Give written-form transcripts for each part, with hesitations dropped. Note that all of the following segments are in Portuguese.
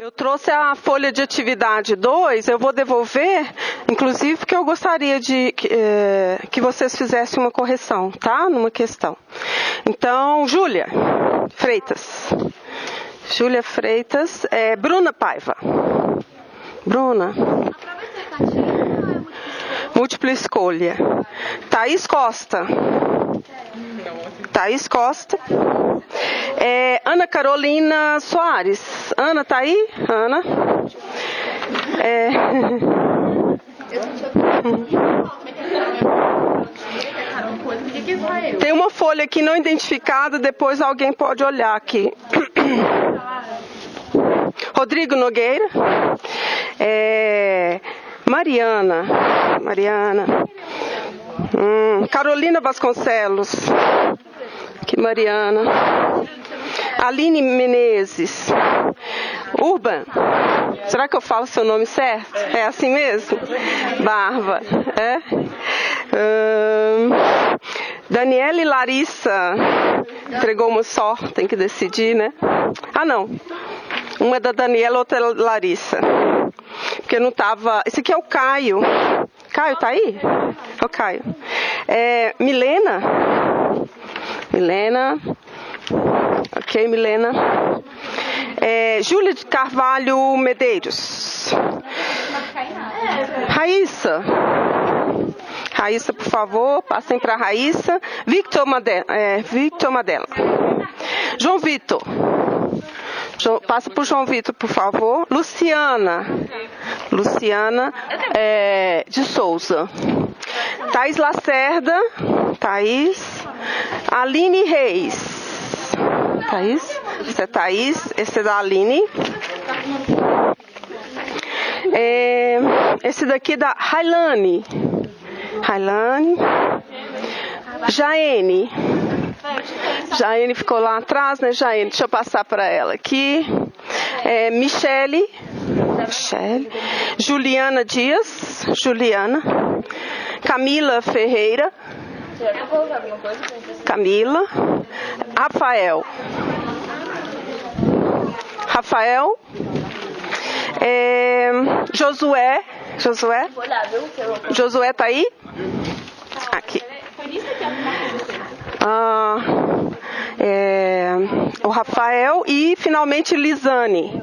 Eu trouxe a folha de atividade 2, eu vou devolver, inclusive porque eu gostaria de que vocês fizessem uma correção, tá? Numa questão. Então, Júlia Freitas. Bruna Paiva. Bruna. Múltipla escolha. Thaís Costa. Ana Carolina Soares. Ana, tá aí? Ana. Tem uma folha aqui não identificada, depois alguém pode olhar aqui. Rodrigo Nogueira. Mariana. Carolina Vasconcelos. Aqui, Mariana. Aline Menezes. Urban. Será que eu falo seu nome certo? É assim mesmo? Barba. Daniela e Larissa. Entregou uma só, tem que decidir, né? Ah, não. Uma é da Daniela, outra é da Larissa. Porque não tava... Esse aqui é o Caio. Caio, tá aí? É o Caio. Milena. Ok, Milena. Júlia de Carvalho Medeiros. Raíssa, por favor, passem para Raíssa. Victor Madela. João Vitor. Passa para o João Vitor, por favor. Luciana de Souza. Thaís Lacerda. Aline Reis. Thaís? Esse é Thaís, esse é da Aline. Esse daqui é da Railane. Jaene ficou lá atrás, né, Jaene? Deixa eu passar para ela aqui. Michele. Juliana Dias. Camila Ferreira. Rafael. Josué tá aí? Aqui. O Rafael e finalmente Lisane.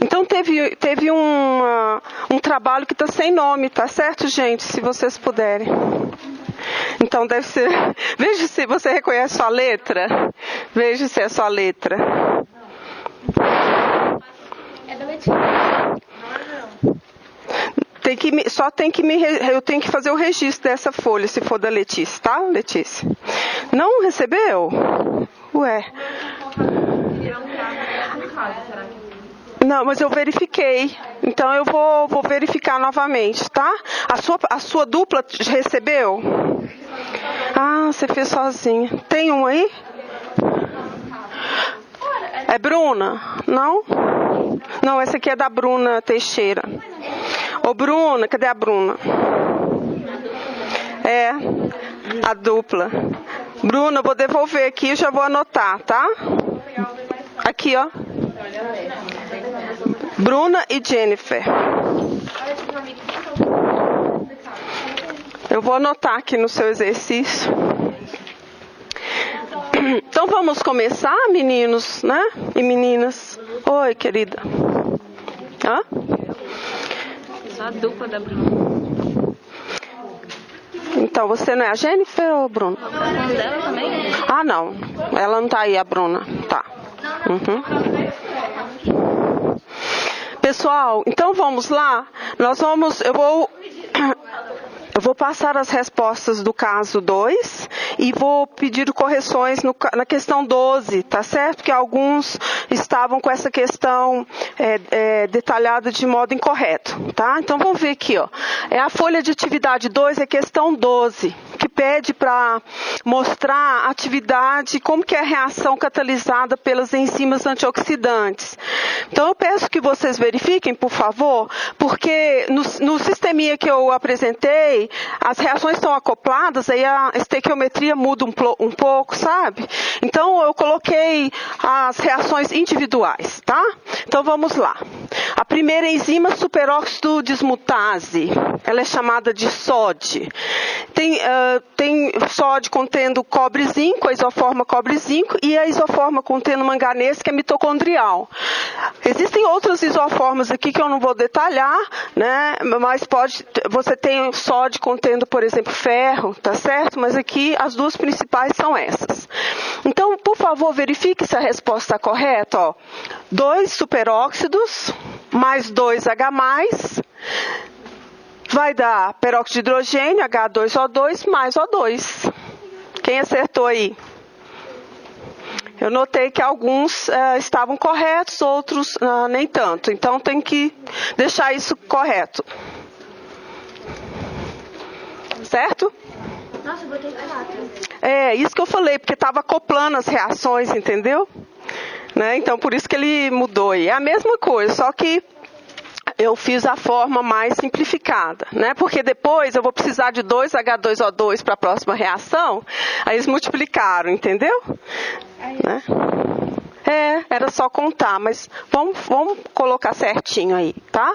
Então teve um trabalho que está sem nome, tá certo, gente? Se vocês puderem. Então deve ser. Veja se você reconhece sua letra. Veja se é sua letra. É da Letícia. Eu tenho que fazer o registro dessa folha, se for da Letícia, tá, Letícia? Não recebeu? Ué. Não, mas eu verifiquei. Então eu vou verificar novamente, tá? A sua dupla recebeu? Ah, você fez sozinha. Tem um aí? É Bruna? Não? Não, essa aqui é da Bruna Teixeira. Ô Bruna, cadê a Bruna? A dupla. Bruna, eu vou devolver aqui, eu já vou anotar, tá? Aqui, ó. Bruna e Jennifer. Eu vou anotar aqui no seu exercício. Então vamos começar, meninos, né? E meninas. Oi, querida. Hã? Só a dupla da Bruna. Então, você não é a Jennifer ou a Bruna? A dela também? Ah, não. Ela não tá aí, a Bruna. Tá. Pessoal, então vamos lá. Eu vou passar as respostas do caso 2 e vou pedir correções na questão 12, tá certo? Porque alguns estavam com essa questão detalhada de modo incorreto, tá? Então vamos ver aqui, ó. A folha de atividade 2 é questão 12, que pede para mostrar a atividade, como que é a reação catalisada pelas enzimas antioxidantes. Então eu peço que vocês verifiquem, por favor, porque no sisteminha que eu apresentei, as reações estão acopladas, aí a estequiometria muda um pouco, sabe? Então eu coloquei as reações individuais, tá? Então vamos lá. A primeira enzima superóxido dismutase, ela é chamada de SOD. Tem SOD contendo cobre-zinco, a isoforma cobre-zinco, e a isoforma contendo manganês, que é mitocondrial. Existem outras isoformas aqui que eu não vou detalhar, né? Mas você tem SOD contendo, por exemplo, ferro, tá certo? Mas aqui as duas principais são essas. Então, por favor, verifique se a resposta está correta. Ó. 2 superóxidos mais 2H+, vai dar peróxido de hidrogênio, H2O2 mais O2. Quem acertou aí? Eu notei que alguns estavam corretos, outros nem tanto. Então, tem que deixar isso correto. Certo? Nossa, eu botei 4. É, isso que eu falei, porque estava acoplando as reações, entendeu? Né? Então, por isso que ele mudou aí. É a mesma coisa, só que eu fiz a forma mais simplificada, né? Porque depois eu vou precisar de 2H2O2 para a próxima reação, aí eles multiplicaram, entendeu? Né? Era só contar, mas vamos colocar certinho aí, tá?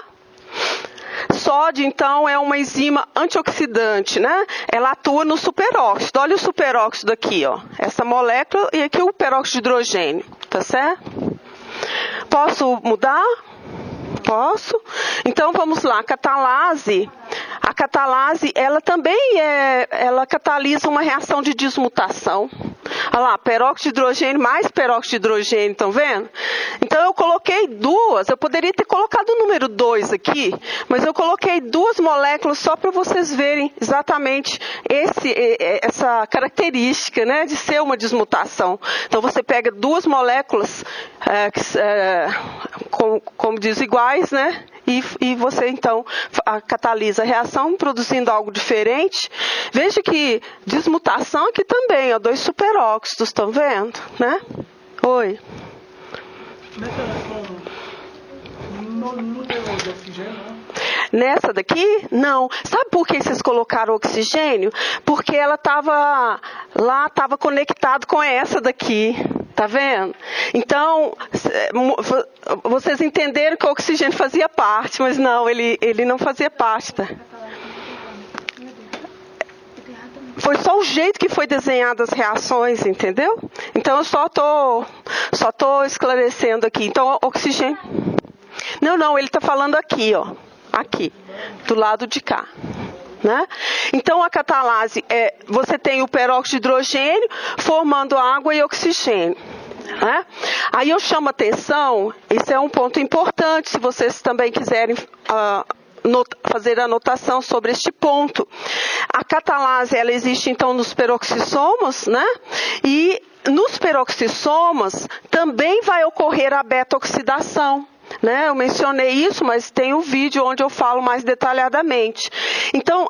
SOD, então, é uma enzima antioxidante, né? Ela atua no superóxido. Olha o superóxido aqui, ó. Essa molécula e aqui o peróxido de hidrogênio, tá certo? Posso mudar? Posso? Então, vamos lá. A catalase, ela também ela catalisa uma reação de desmutação. Olha lá, peróxido de hidrogênio mais peróxido de hidrogênio, estão vendo? Então, eu coloquei duas, eu poderia ter colocado o número 2 aqui, mas eu coloquei 2 moléculas só para vocês verem exatamente essa característica, né, de ser uma desmutação. Então, você pega 2 moléculas, como diz, iguais, né? E você, então, catalisa a reação, produzindo algo diferente. Veja que desmutação aqui também, ó, 2 superóxidos, estão vendo? Né? Oi. Nessa reação, não tem oxigênio, né? Nessa daqui, não. Sabe por que vocês colocaram oxigênio? Porque ela estava conectado com essa daqui. Tá vendo? Então, vocês entenderam que o oxigênio fazia parte, mas não, ele não fazia parte. Tá? Foi só o jeito que foi desenhado as reações, entendeu? Então, eu só tô esclarecendo aqui. Então, oxigênio... Não, ele está falando aqui, ó. Aqui, do lado de cá. Né? Então, a catalase, você tem o peróxido de hidrogênio formando água e oxigênio. Né? Aí eu chamo a atenção, esse é um ponto importante, se vocês também quiserem fazer anotação sobre este ponto. A catalase, ela existe então nos peroxisomos, né? E nos peroxisomos também vai ocorrer a beta-oxidação. Né? Eu mencionei isso, mas tem um vídeo onde eu falo mais detalhadamente. Então,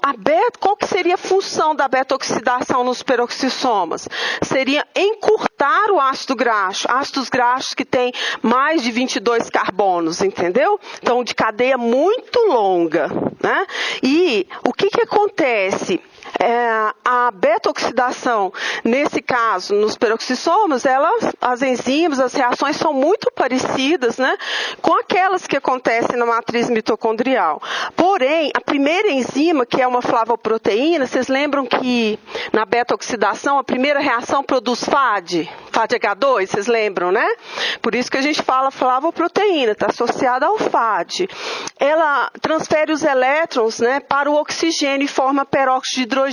qual que seria a função da beta-oxidação nos peroxissomas? Seria encurtar o ácido graxo. Ácidos graxos que têm mais de 22 carbonos, entendeu? Então, de cadeia muito longa. Né? E o que acontece? A beta-oxidação, nesse caso, nos peroxisomos, as enzimas, as reações são muito parecidas, né, com aquelas que acontecem na matriz mitocondrial. Porém, a primeira enzima, que é uma flavoproteína, vocês lembram que na beta-oxidação a primeira reação produz FADH2, vocês lembram, né? Por isso que a gente fala flavoproteína, está associada ao FAD. Ela transfere os elétrons, né, para o oxigênio e forma peróxido de hidrogênio.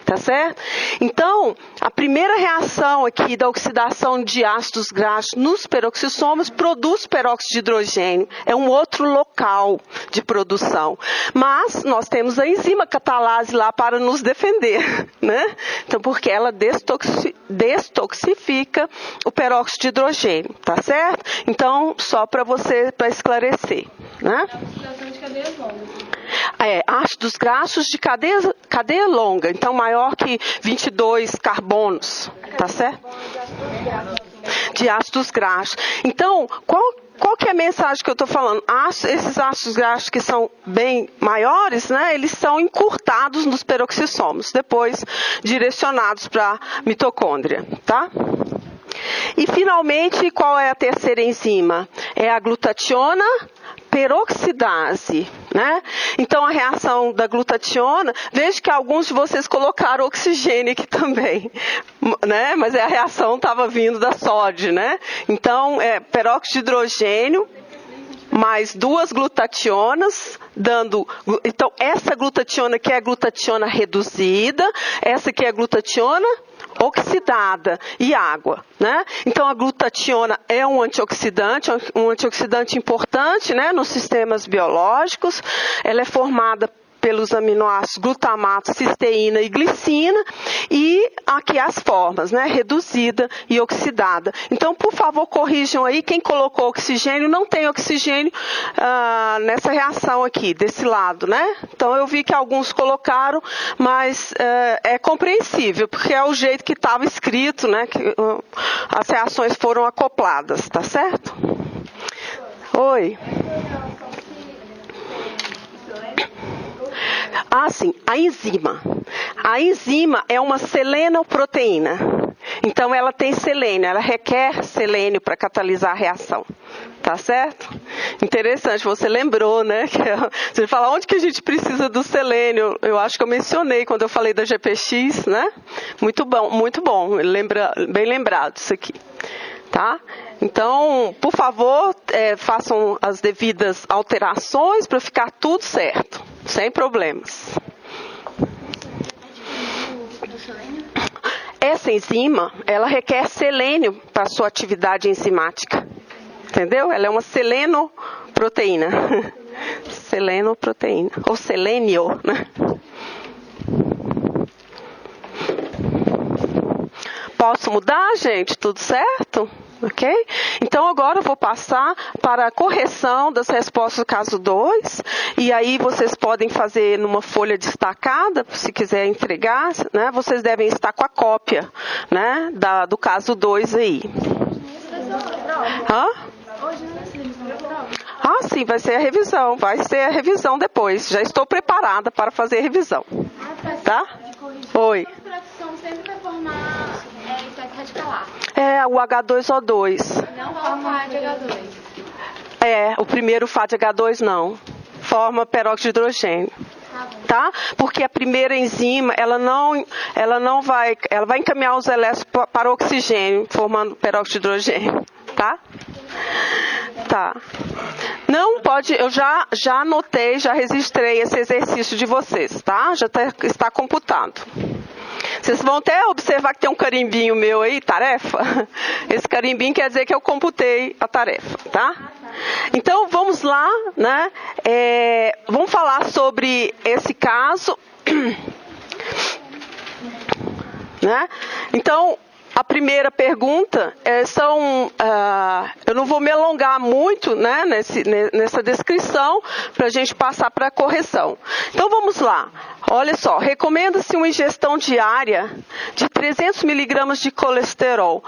Tá certo? Então, a primeira reação aqui da oxidação de ácidos graxos nos peroxissomos produz peróxido de hidrogênio. É um outro local de produção. Mas nós temos a enzima catalase lá para nos defender, né? Então, porque ela destoxifica o peróxido de hidrogênio, tá certo? Então, só para esclarecer, né? Oxidação de cadeias longas. Ácidos graxos de cadeia longa, então maior que 22 carbonos, tá certo? De ácidos graxos. Então, qual que é a mensagem que eu estou falando? Esses ácidos graxos que são bem maiores, né, eles são encurtados nos peroxissomos, depois direcionados para a mitocôndria, tá? E, finalmente, qual é a terceira enzima? é a glutationa peroxidase, né? Então a reação da glutationa, vejo que alguns de vocês colocaram oxigênio aqui também, né? Mas a reação estava vindo da sódio, né? Então é peróxido de hidrogênio mais 2 glutationas, dando... Então, essa glutationa aqui é a glutationa reduzida, essa aqui é a glutationa oxidada e água, né? Então, a glutationa é um antioxidante importante, né, nos sistemas biológicos. Ela é formada pelos aminoácidos glutamato, cisteína e glicina, e aqui as formas, né, reduzida e oxidada. Então, por favor, corrijam aí, quem colocou oxigênio, não tem oxigênio nessa reação aqui, desse lado, né? Então, eu vi que alguns colocaram, mas é compreensível, porque é o jeito que estava escrito, né, que as reações foram acopladas, tá certo? Oi. Ah, sim, a enzima. A enzima é uma selenoproteína. Então, ela tem selênio, ela requer selênio para catalisar a reação. Tá certo? Interessante, você lembrou, né? Você fala, onde que a gente precisa do selênio? Eu acho que eu mencionei quando eu falei da GPX, né? Muito bom. Bem lembrado isso aqui. Tá? Então, por favor, façam as devidas alterações para ficar tudo certo, sem problemas. Essa enzima, ela requer selênio para a sua atividade enzimática. Entendeu? Ela é uma selenoproteína. Selenoproteína. Ou selênio, né? Posso mudar, gente? Tudo certo? Ok? Então, agora eu vou passar para a correção das respostas do caso 2. E aí, vocês podem fazer numa folha destacada, se quiser entregar, né? Vocês devem estar com a cópia, né? Do caso 2 aí. Hã? Ah, sim, vai ser a revisão. Vai ser a revisão depois. Já estou preparada para fazer a revisão. Tá? Oi. Sempre vai formar efeito radicalar. É, o H2O2. Não forma H2. É, o primeiro FAD-H2 não. Forma peróxido de hidrogênio. Tá? Porque a primeira enzima, ela vai encaminhar os elétrons para o oxigênio, formando peróxido de hidrogênio. Tá? Tá. Não pode, eu já anotei, já registrei esse exercício de vocês, tá? Já está computado. Vocês vão até observar que tem um carimbinho meu aí, tarefa. Esse carimbinho quer dizer que eu computei a tarefa, tá? Então, vamos lá, né? Vamos falar sobre esse caso. Né? Então, a primeira pergunta eu não vou me alongar muito, né, nessa descrição, para a gente passar para a correção. Então, vamos lá. Olha só, recomenda-se uma ingestão diária de 300 miligramas de colesterol.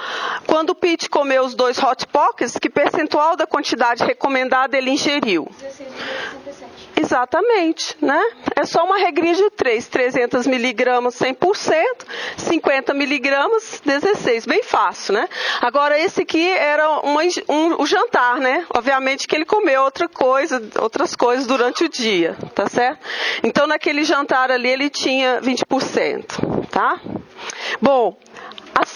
Quando o Pete comeu os 2 Hot Pockets, que percentual da quantidade recomendada ele ingeriu? 16,67. Exatamente, né? É só uma regrinha de 300 miligramas 100%, 50 miligramas 16, bem fácil, né? Agora esse aqui era o jantar, né? Obviamente que ele comeu outras coisas durante o dia, tá certo? Então naquele jantar ali ele tinha 20%, tá? Bom,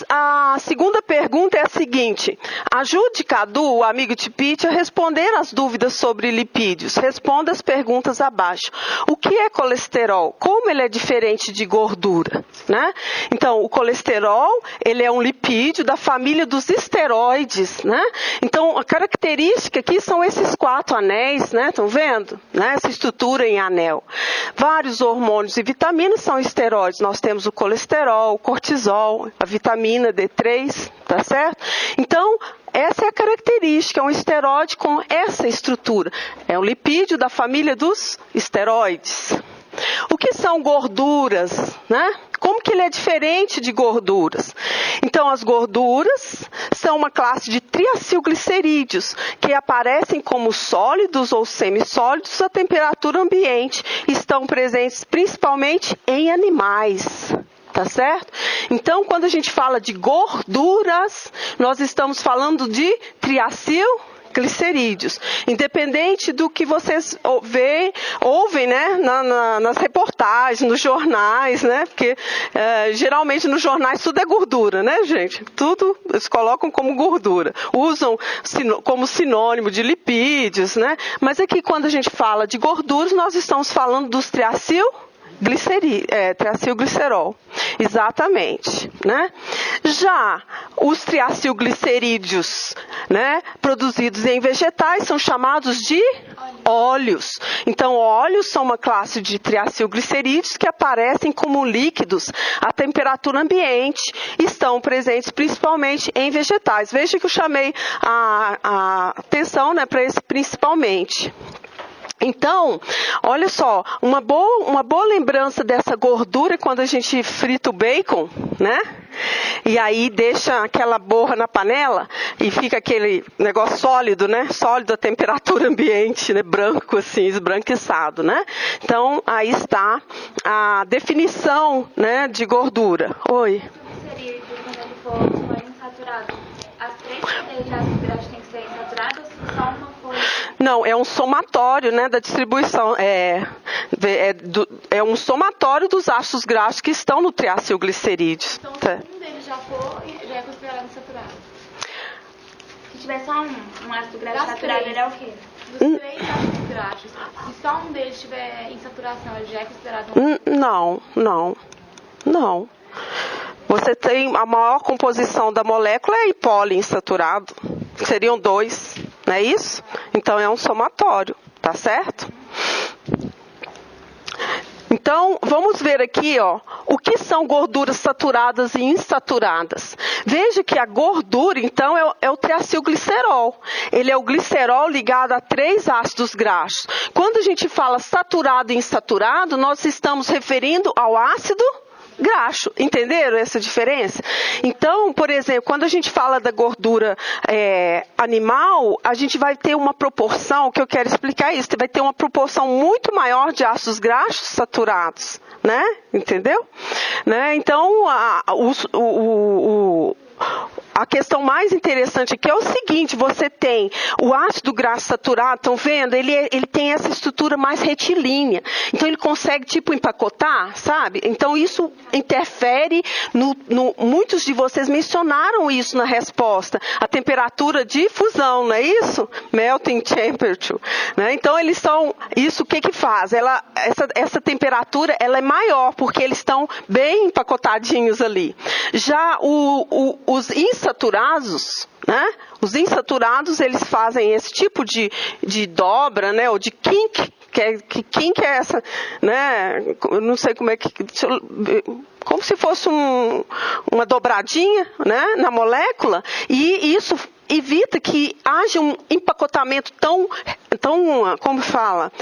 a segunda pergunta é a seguinte: ajude Cadu, o amigo de Pete, a responder as dúvidas sobre lipídios. Responda as perguntas abaixo. O que é colesterol? Como ele é diferente de gordura? Né? Então, o colesterol, ele é um lipídio da família dos esteroides. Né? Então, a característica aqui são esses 4 anéis, né? Estão vendo? Né? Essa estrutura em anel. Vários hormônios e vitaminas são esteroides. Nós temos o colesterol, o cortisol, a vitamina D3, tá certo? Então, essa é a característica, é um esteroide com essa estrutura. É um lipídio da família dos esteroides. O que são gorduras, né? Como que ele é diferente de gorduras? Então, as gorduras são uma classe de triacilglicerídeos, que aparecem como sólidos ou semissólidos à temperatura ambiente. Estão presentes principalmente em animais. Tá certo? Então, quando a gente fala de gorduras, nós estamos falando de triacilglicerídeos. glicerídeos. Independente do que vocês ouvem, né, nas reportagens, nos jornais, né, porque geralmente nos jornais tudo é gordura, né, gente? Tudo eles colocam como gordura. Usam como sinônimo de lipídios, né? Mas aqui quando a gente fala de gorduras, nós estamos falando dos triacilglicerol. Exatamente, né? Já os triacilglicerídeos, né, produzidos em vegetais são chamados de óleos. Então, óleos são uma classe de triacilglicerídeos que aparecem como líquidos à temperatura ambiente e estão presentes principalmente em vegetais. Veja que eu chamei a atenção, né, para esse principalmente. Então, olha só, uma boa lembrança dessa gordura é quando a gente frita o bacon, né? E aí deixa aquela borra na panela e fica aquele negócio sólido, né? Sólido à temperatura ambiente, né? Branco assim, esbranquiçado, né? Então, aí está a definição, né, de gordura. Oi. Como seria quando ele for insaturado? As 3 cadeias de ácidos graxos têm que ser insaturadas ou só uma coisa? Não, é um somatório, né, da distribuição. É um somatório dos ácidos graxos que estão no triacilglicerídeos. Então, se um deles já é considerado insaturado. Se tiver só um ácido graxo saturado, ele é o quê? Dos 3 ácidos graxos, se só um deles tiver insaturação, ele já é considerado Não. Você tem a maior composição da molécula é poliinsaturado. Seriam 2, não é isso? Então é um somatório, tá certo? Então, vamos ver aqui, ó, o que são gorduras saturadas e insaturadas. Veja que a gordura, então, é o triacilglicerol. Ele é o glicerol ligado a 3 ácidos graxos. Quando a gente fala saturado e insaturado, nós estamos referindo ao ácido graxo. Entenderam essa diferença? Então, por exemplo, quando a gente fala da gordura animal, a gente vai ter uma proporção, que eu quero explicar isso, vai ter uma proporção muito maior de ácidos graxos saturados, né? Entendeu? Né? Então, a questão mais interessante aqui é o seguinte, você tem o ácido graxo saturado, estão vendo? Ele tem essa estrutura mais retilínea. Então, ele consegue, tipo, empacotar, sabe? Então, isso interfere muitos de vocês mencionaram isso na resposta. A temperatura de fusão, não é isso? Melting temperature. Né? Então, eles são... Isso o que faz? Essa temperatura, ela é maior, porque eles estão bem empacotadinhos ali. Já os insaturados, né? Os insaturados, eles fazem esse tipo de dobra, né? Ou de kink, kink é essa, né? Eu não sei como é que... Como se fosse uma dobradinha, né? Na molécula, e isso evita que haja um empacotamento tão como fala,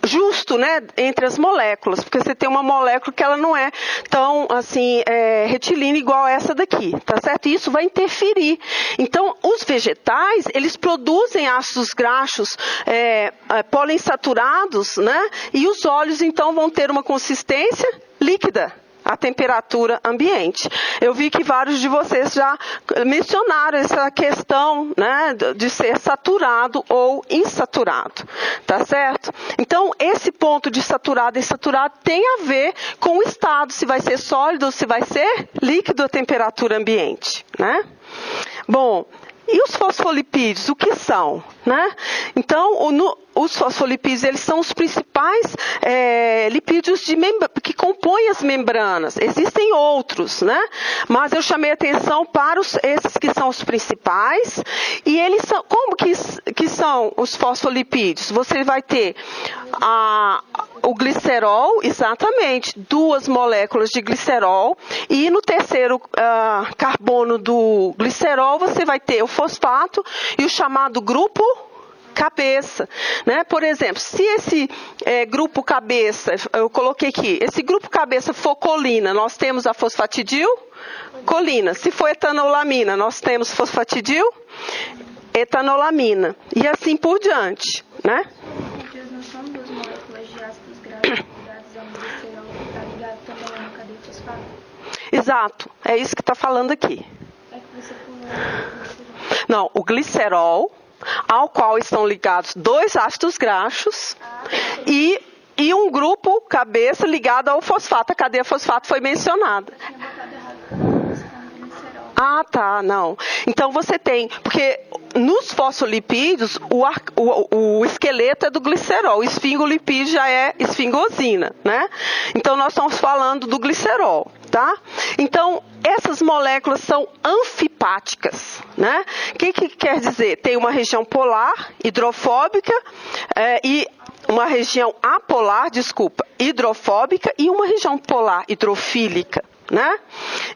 justo, né, entre as moléculas, porque você tem uma molécula que ela não é tão, assim, retilínea igual essa daqui, tá certo? E isso vai interferir. Então, os vegetais, eles produzem ácidos graxos poliinsaturados, né, e os óleos, então, vão ter uma consistência líquida à temperatura ambiente. Eu vi que vários de vocês já mencionaram essa questão, né, de ser saturado ou insaturado, tá certo? Então, esse ponto de saturado e insaturado tem a ver com o estado, se vai ser sólido ou se vai ser líquido à temperatura ambiente, né? Bom, e os fosfolipídios, o que são, né? Então, os fosfolipídios, eles são os principais lipídios que compõem as membranas. Existem outros, né? Mas eu chamei atenção para esses que são os principais. E eles são, como que são os fosfolipídios? Você vai ter o glicerol, exatamente, 2 moléculas de glicerol. E no terceiro carbono do glicerol, você vai ter o fosfato e o chamado grupo cabeça, né? Por exemplo, se esse grupo cabeça, eu coloquei aqui, esse grupo cabeça for colina, nós temos a fosfatidilcolina. Se for etanolamina, nós temos fosfatidil-etanolamina. E assim por diante, né? Não são 2 moléculas de ácidos graxos ligados a um glicerol que está ligado também a uma cadeia fosfato? Exato, é isso que está falando aqui. É que você falou. Não, o glicerol, ao qual estão ligados 2 ácidos graxos e um grupo cabeça ligado ao fosfato. A cadeia fosfato foi mencionada. Eu tinha botado errado. Ah, tá, não. Então você tem, porque nos fosfolipídios o esqueleto é do glicerol, o esfingolipídio já é esfingosina, né? Então nós estamos falando do glicerol, tá? Então essas moléculas são anfipáticas, né? O que quer dizer? Tem uma região polar, hidrofóbica, e uma região apolar, hidrofóbica, e uma região polar, hidrofílica. Né?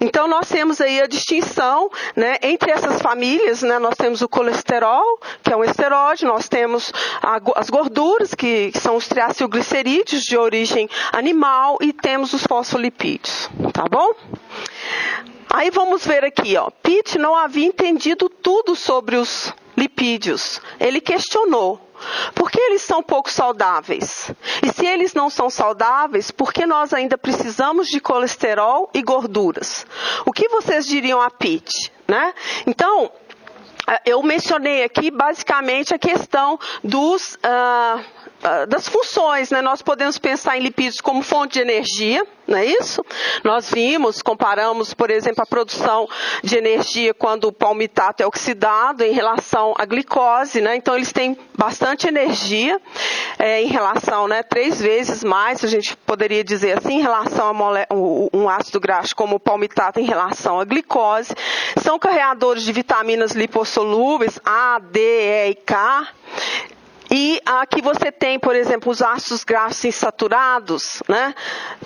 Então nós temos aí a distinção, né, entre essas famílias, né, nós temos o colesterol, que é um esteróide, nós temos as gorduras, que são os triacilglicerídeos de origem animal, e temos os fosfolipídios, tá bom? Aí vamos ver aqui, ó, Pitt não havia entendido tudo sobre os lipídios, ele questionou. Por que eles são pouco saudáveis? E se eles não são saudáveis, por que nós ainda precisamos de colesterol e gorduras? O que vocês diriam a Pitt, né? Então, eu mencionei aqui basicamente a questão das funções, né? Nós podemos pensar em lipídios como fonte de energia, não é isso? Nós comparamos, por exemplo, a produção de energia quando o palmitato é oxidado em relação à glicose, né? Então eles têm bastante energia em relação, né, 3 vezes mais, a gente poderia dizer assim, em relação a um ácido graxo como o palmitato em relação à glicose. São carreadores de vitaminas lipossolúveis A, D, E e K. E aqui você tem, por exemplo, os ácidos graxos insaturados, né?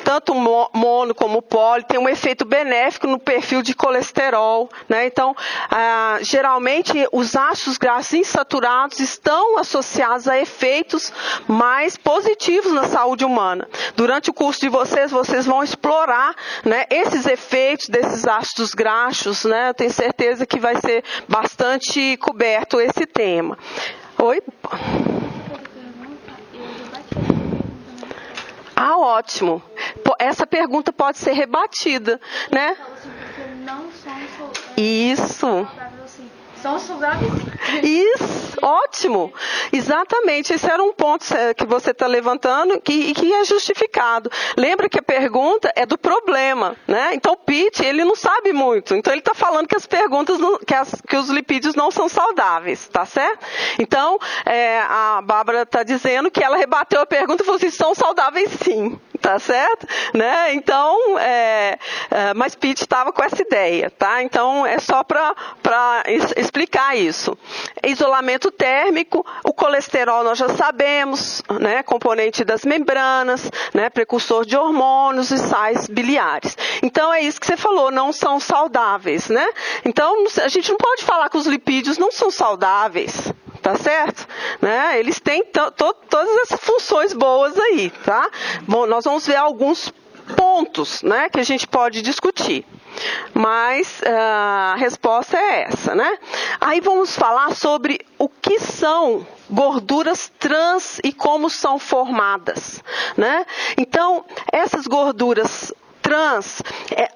Tanto mono como poli, tem um efeito benéfico no perfil de colesterol, né? Então, geralmente, os ácidos graxos insaturados estão associados a efeitos mais positivos na saúde humana. Durante o curso de vocês vão explorar, né, esses efeitos desses ácidos graxos, né? Eu tenho certeza que vai ser bastante coberto esse tema. Oi? Ah, ótimo. Essa pergunta pode ser rebatida, né? Isso. São saudáveis? Isso, ótimo. Exatamente, esse era um ponto que você está levantando que é justificado. Lembra que a pergunta é do problema, né? Então o Pitt, ele não sabe muito. Então ele está falando que as perguntas, que os lipídios não são saudáveis, tá certo? Então a Bárbara está dizendo que ela rebateu a pergunta e falou assim, são saudáveis sim. Tá certo? Né? Então, mas Pitt estava com essa ideia, tá? Então, é só para explicar isso. Isolamento térmico, o colesterol nós já sabemos, né? Componente das membranas, né? Precursor de hormônios e sais biliares. Então, é isso que você falou, não são saudáveis, né? Então, a gente não pode falar que os lipídios não são saudáveis. Tá certo? Né? Eles têm todas essas funções boas aí, tá? Bom, nós vamos ver alguns pontos, né, que a gente pode discutir. Mas a resposta é essa, né? Aí vamos falar sobre o que são gorduras trans e como são formadas, né? Então, essas gorduras trans,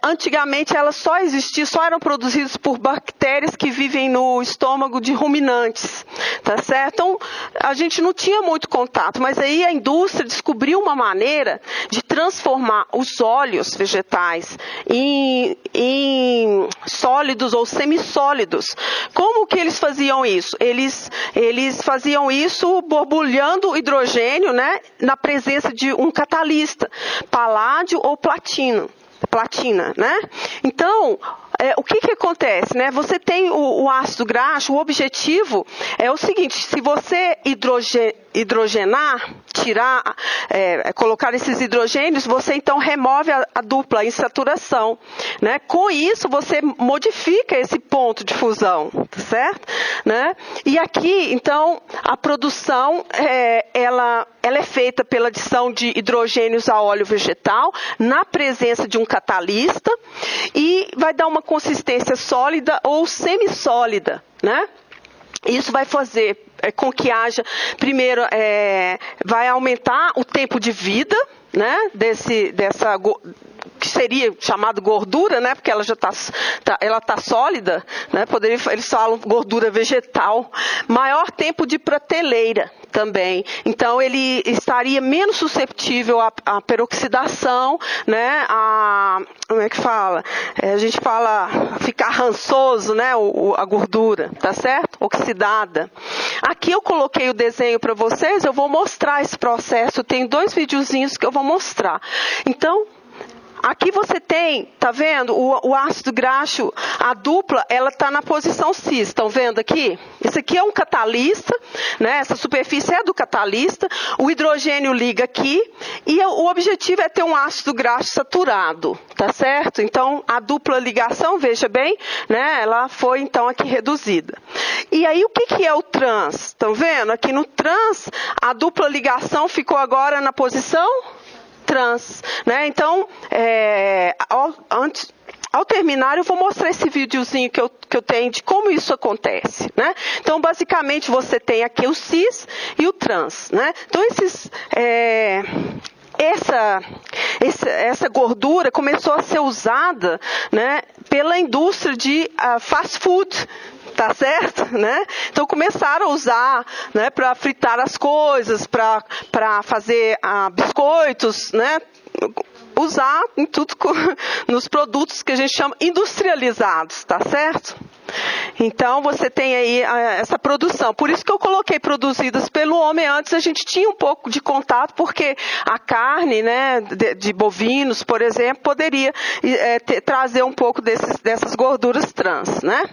antigamente elas só eram produzidas por bactérias que vivem no estômago de ruminantes, tá certo? Então, a gente não tinha muito contato, mas aí a indústria descobriu uma maneira de transformar os óleos vegetais em sólidos ou semissólidos. Como que eles faziam isso? Eles faziam isso borbulhando hidrogênio, né, na presença de um catalista, paládio ou platina, né? Então, o que acontece, né? Você tem o ácido graxo, o objetivo é o seguinte, se você hidrogenar, colocar esses hidrogênios, você então remove a dupla insaturação, né? Com isso, você modifica esse ponto de fusão, tá certo? Né? E aqui, então, a produção, ela é feita pela adição de hidrogênios a óleo vegetal, na presença de um catalista, e vai dar uma consistência sólida ou semissólida, né? Isso vai fazer com que haja, primeiro, vai aumentar o tempo de vida, né, que seria chamado gordura, né? Porque ela já está sólida, né? Eles falam gordura vegetal. Maior tempo de prateleira também. Então, ele estaria menos susceptível à peroxidação, né? Como é que fala? A gente fala ficar rançoso, né? A gordura, tá certo? Oxidada. Aqui eu coloquei o desenho para vocês, eu vou mostrar esse processo. Tem 2 videozinhos que eu vou mostrar. Então, aqui você tem, tá vendo? O ácido graxo, a dupla, ela está na posição cis. Estão vendo aqui? Esse aqui é um catalista, né? Essa superfície é do catalista. O hidrogênio liga aqui e o objetivo é ter um ácido graxo saturado, tá certo? Então, a dupla ligação, veja bem, né? Ela foi então aqui reduzida. E aí, o que é o trans? Estão vendo? Aqui no trans, a dupla ligação ficou agora na posição trans, né? Então, ao terminar, eu vou mostrar esse videozinho que eu tenho de como isso acontece, né? Então, basicamente, você tem aqui o cis e o trans, né? Então, essa gordura começou a ser usada, né, pela indústria de fast food, tá certo, né? Então começaram a usar, né, para fritar as coisas, para fazer biscoitos, né? Usar em tudo nos produtos que a gente chama industrializados, tá certo? Então você tem aí essa produção. Por isso que eu coloquei produzidas pelo homem. Antes a gente tinha um pouco de contato, porque a carne, né, de bovinos, por exemplo, poderia trazer um pouco dessas gorduras trans, né?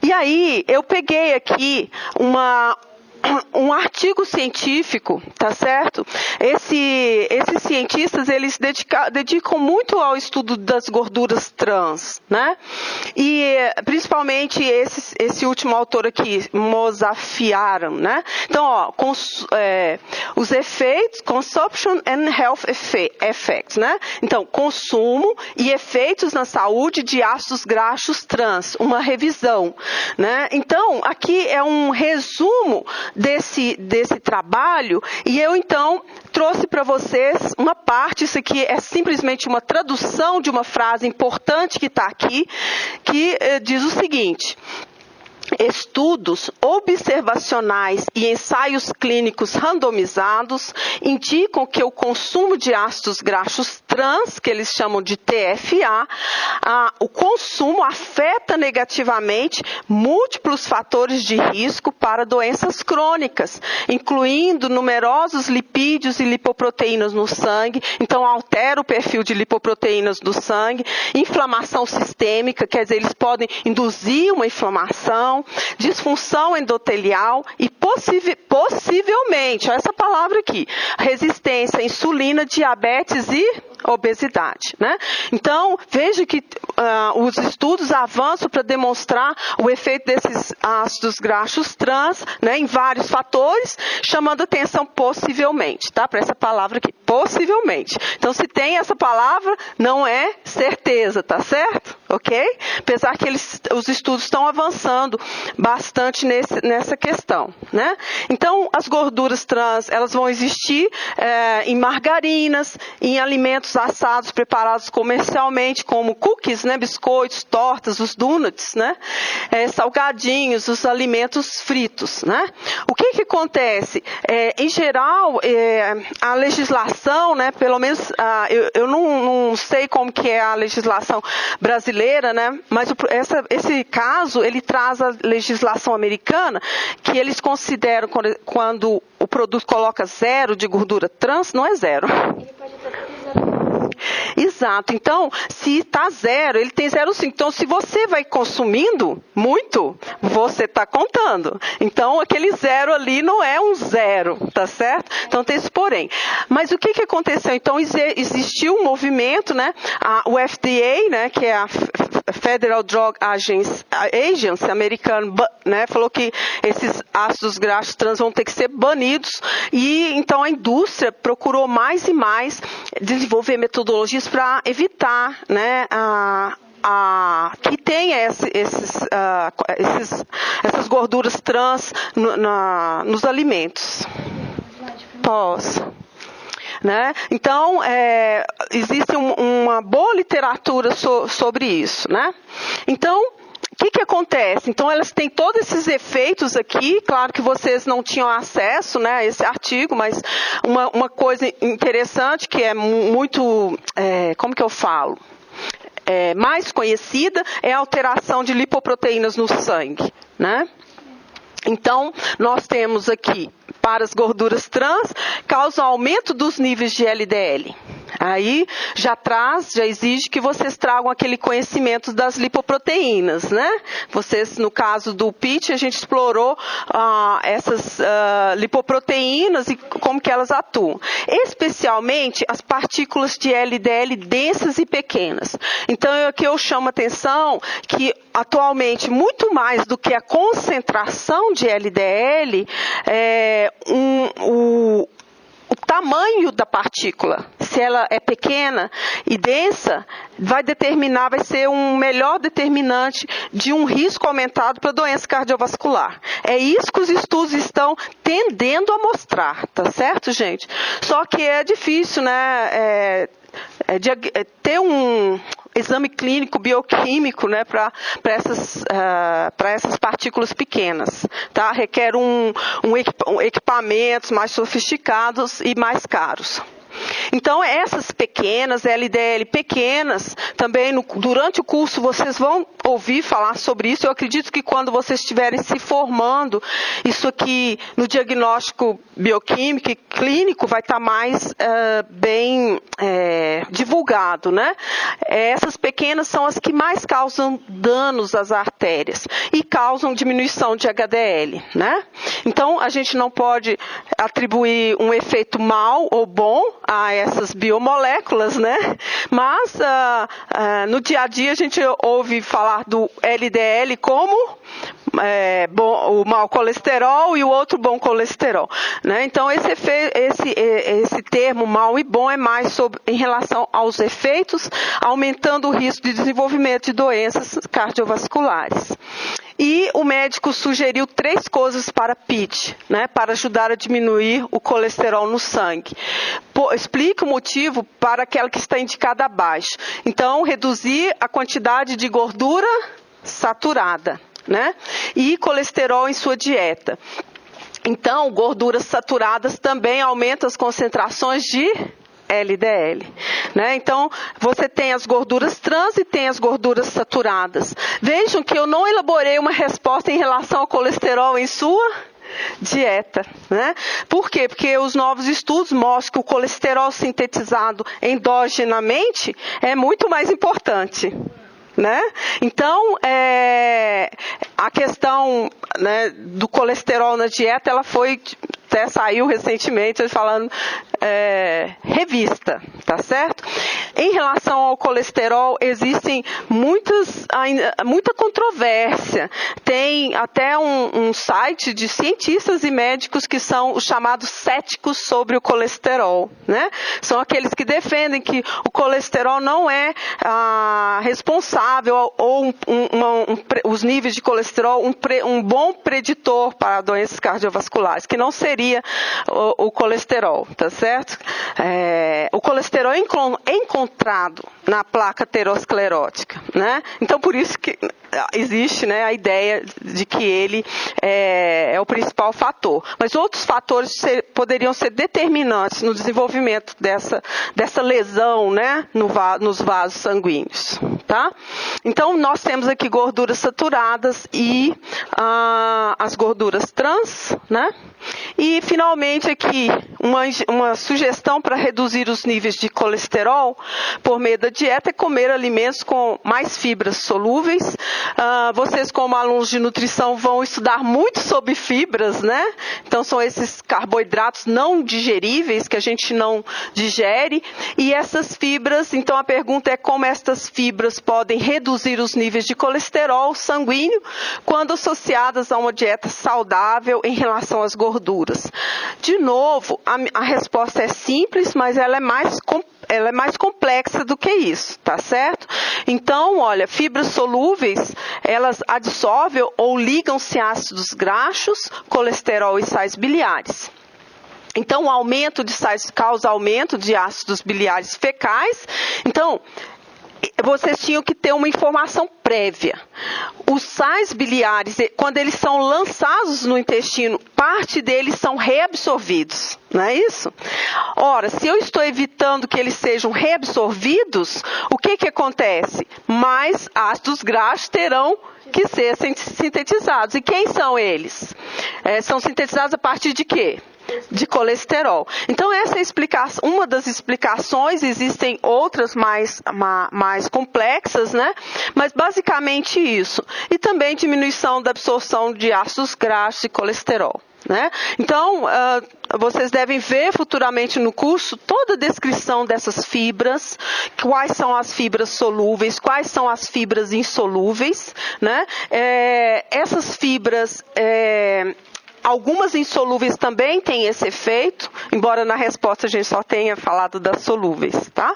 E aí eu peguei aqui um artigo científico, tá certo? Esses cientistas, eles dedicam muito ao estudo das gorduras trans, né? E principalmente esse último autor aqui, Mozafiaram, né? Então, ó, os efeitos, consumption and health effects, né? Então, consumo e efeitos na saúde de ácidos graxos trans, uma revisão, né? Então, aqui é um resumo desse trabalho, e eu então trouxe para vocês uma parte. Isso aqui é simplesmente uma tradução de uma frase importante que está aqui, que diz o seguinte: estudos observacionais e ensaios clínicos randomizados indicam que o consumo de ácidos graxos trans, que eles chamam de TFA, o consumo afeta negativamente múltiplos fatores de risco para doenças crônicas, incluindo numerosos lipídios e lipoproteínas no sangue. Então, altera o perfil de lipoproteínas do sangue, inflamação sistêmica, quer dizer, eles podem induzir uma inflamação, disfunção endotelial e possivelmente, olha essa palavra aqui, resistência à insulina, diabetes e obesidade, né? Então, veja que os estudos avançam para demonstrar o efeito desses ácidos graxos trans, né, em vários fatores, chamando atenção possivelmente, tá? Para essa palavra aqui, possivelmente. Então, se tem essa palavra, não é certeza, tá certo? Ok? Apesar que os estudos estão avançando bastante nessa questão, né? Então, as gorduras trans, elas vão existir em margarinas, em alimentos assados preparados comercialmente, como cookies, né, biscoitos, tortas, os donuts, né, salgadinhos, os alimentos fritos, né? O que acontece? Em geral, a legislação, né, pelo menos, eu não sei como que é a legislação brasileira, né, mas esse caso, ele traz a legislação americana, que eles consideram quando o produto coloca 0 de gordura trans, não é 0. Ele pode até ter 0,5. Exato. Então, se está 0, ele tem 0,5. Então, se você vai consumindo muito, você está contando. Então, aquele 0 ali não é um 0, tá certo? Então, tem esse porém. Mas o que aconteceu? Então, existiu um movimento, né? O FDA, né, que é a Federal Drug Agency americano, né, falou que esses ácidos graxos trans vão ter que ser banidos, e então a indústria procurou mais e mais desenvolver metodologias para evitar, né, que tenha essas gorduras trans nos alimentos. Posso. Né? Então, existe uma boa literatura sobre isso, né? Então, o que acontece? Então, elas têm todos esses efeitos aqui. Claro que vocês não tinham acesso, né, a esse artigo, mas uma coisa interessante que é muito, como que eu falo? Mais conhecida é a alteração de lipoproteínas no sangue, né? Então, nós temos aqui, para as gorduras trans, causa aumento dos níveis de LDL. Aí, já exige que vocês tragam aquele conhecimento das lipoproteínas, né? Vocês, no caso do PIT, a gente explorou essas lipoproteínas e como que elas atuam. Especialmente as partículas de LDL densas e pequenas. Então, aqui eu chamo a atenção que, atualmente, muito mais do que a concentração de LDL, o tamanho da partícula, se ela é pequena e densa, vai ser um melhor determinante de um risco aumentado para doença cardiovascular. É isso que os estudos estão tendendo a mostrar, tá certo, gente? Só que é difícil, né, ter um exame clínico bioquímico, né, para essas partículas pequenas, tá? Requer equipamentos mais sofisticados e mais caros. Então, essas pequenas, LDL pequenas, também durante o curso vocês vão ouvir falar sobre isso. Eu acredito que quando vocês estiverem se formando, isso aqui no diagnóstico bioquímico e clínico vai estar mais bem divulgado, né? Essas pequenas são as que mais causam danos às artérias e causam diminuição de HDL, né? Então, a gente não pode atribuir um efeito mau ou bom a essas biomoléculas, né? Mas no dia a dia a gente ouve falar do LDL como o mau colesterol e o outro bom colesterol, né? Então esse termo mau e bom é mais em relação aos efeitos, aumentando o risco de desenvolvimento de doenças cardiovasculares. E o médico sugeriu 3 coisas para PIT, né, para ajudar a diminuir o colesterol no sangue. Explica o motivo para aquela que está indicada abaixo. Então, reduzir a quantidade de gordura saturada, né, e colesterol em sua dieta. Então, gorduras saturadas também aumentam as concentrações de LDL, né? Então, você tem as gorduras trans e tem as gorduras saturadas. Vejam que eu não elaborei uma resposta em relação ao colesterol em sua dieta, né? Por quê? Porque os novos estudos mostram que o colesterol sintetizado endogenamente é muito mais importante, né? Então, a questão, né, do colesterol na dieta, ela até saiu recentemente falando revista, tá certo? Em relação ao colesterol, existem muita controvérsia. Tem até um site de cientistas e médicos que são os chamados céticos sobre o colesterol, né? São aqueles que defendem que o colesterol não é responsável ou os níveis de colesterol um bom preditor para doenças cardiovasculares, que não seria o colesterol, tá certo? O colesterol é encontrado na placa aterosclerótica, né? Então, por isso que existe, né, a ideia de que ele é o principal fator. Mas outros fatores poderiam ser determinantes no desenvolvimento dessa lesão, né, nos vasos sanguíneos, tá? Então, nós temos aqui gorduras saturadas e as gorduras trans, né? E, finalmente, aqui, uma sugestão para reduzir os níveis de colesterol por meio da dieta é comer alimentos com mais fibras solúveis. Vocês, como alunos de nutrição, vão estudar muito sobre fibras, né? Então, são esses carboidratos não digeríveis que a gente não digere. E essas fibras, então a pergunta é como estas fibras podem reduzir os níveis de colesterol sanguíneo quando associadas a uma dieta saudável em relação às gorduras. De novo, a resposta é simples, mas ela é mais complexa do que isso, tá certo? Então, olha, fibras solúveis, elas adsorvem ou ligam-se a ácidos graxos, colesterol e sais biliares. Então, o aumento de sais causa aumento de ácidos biliares fecais. Então, vocês tinham que ter uma informação prévia. Os sais biliares, quando eles são lançados no intestino, parte deles são reabsorvidos, não é isso? Ora, se eu estou evitando que eles sejam reabsorvidos, o que acontece? Mais ácidos graxos terão que ser sintetizados. E quem são eles? São sintetizados a partir de quê? De colesterol. Então, essa é uma das explicações, existem outras mais complexas, né? Mas basicamente isso. E também diminuição da absorção de ácidos graxos e colesterol, né? Então, vocês devem ver futuramente no curso toda a descrição dessas fibras, quais são as fibras solúveis, quais são as fibras insolúveis, né? Essas fibras, algumas insolúveis também têm esse efeito, embora na resposta a gente só tenha falado das solúveis, tá?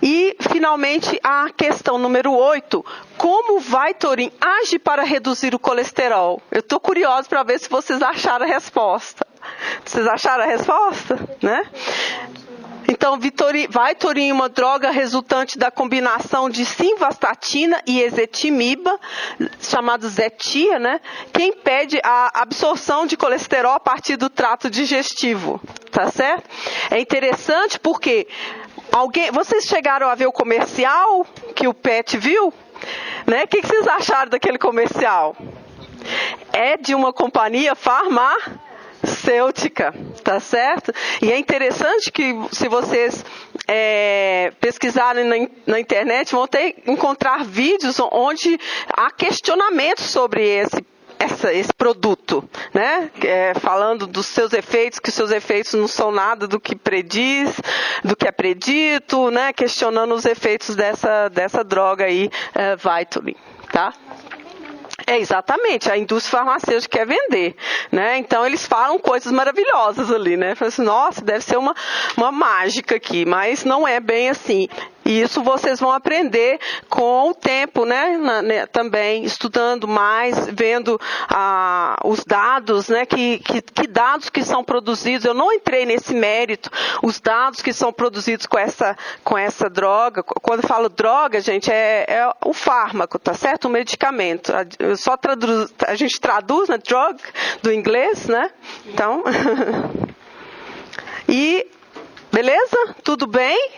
E, finalmente, a questão número 8, como o Vytorin age para reduzir o colesterol? Eu estou curiosa para ver se vocês acharam a resposta. Vocês acharam a resposta? Né? Então, Vytorin é uma droga resultante da combinação de simvastatina e ezetimiba, chamado Zetia, né? Que impede a absorção de colesterol a partir do trato digestivo, tá certo? É interessante porque vocês chegaram a ver o comercial que o Pet viu? Né? O que vocês acharam daquele comercial? É de uma companhia farmacêutica, tá certo? E é interessante que se vocês pesquisarem na internet, vão encontrar vídeos onde há questionamentos sobre esse produto, né? Falando dos seus efeitos, que os seus efeitos não são nada do que é predito, né? Questionando os efeitos dessa droga aí, Vytorin, tá? Exatamente, a indústria farmacêutica quer vender, né? Então eles falam coisas maravilhosas ali, né? Falam assim, nossa, deve ser uma mágica aqui, mas não é bem assim. E isso vocês vão aprender com o tempo, né? Também estudando mais, vendo os dados, né? Que dados que são produzidos. Eu não entrei nesse mérito. Os dados que são produzidos com essa droga. Quando eu falo droga, gente, é o fármaco, tá certo? O medicamento. A gente traduz, né? Drug do inglês, né? Então, e beleza? Tudo bem?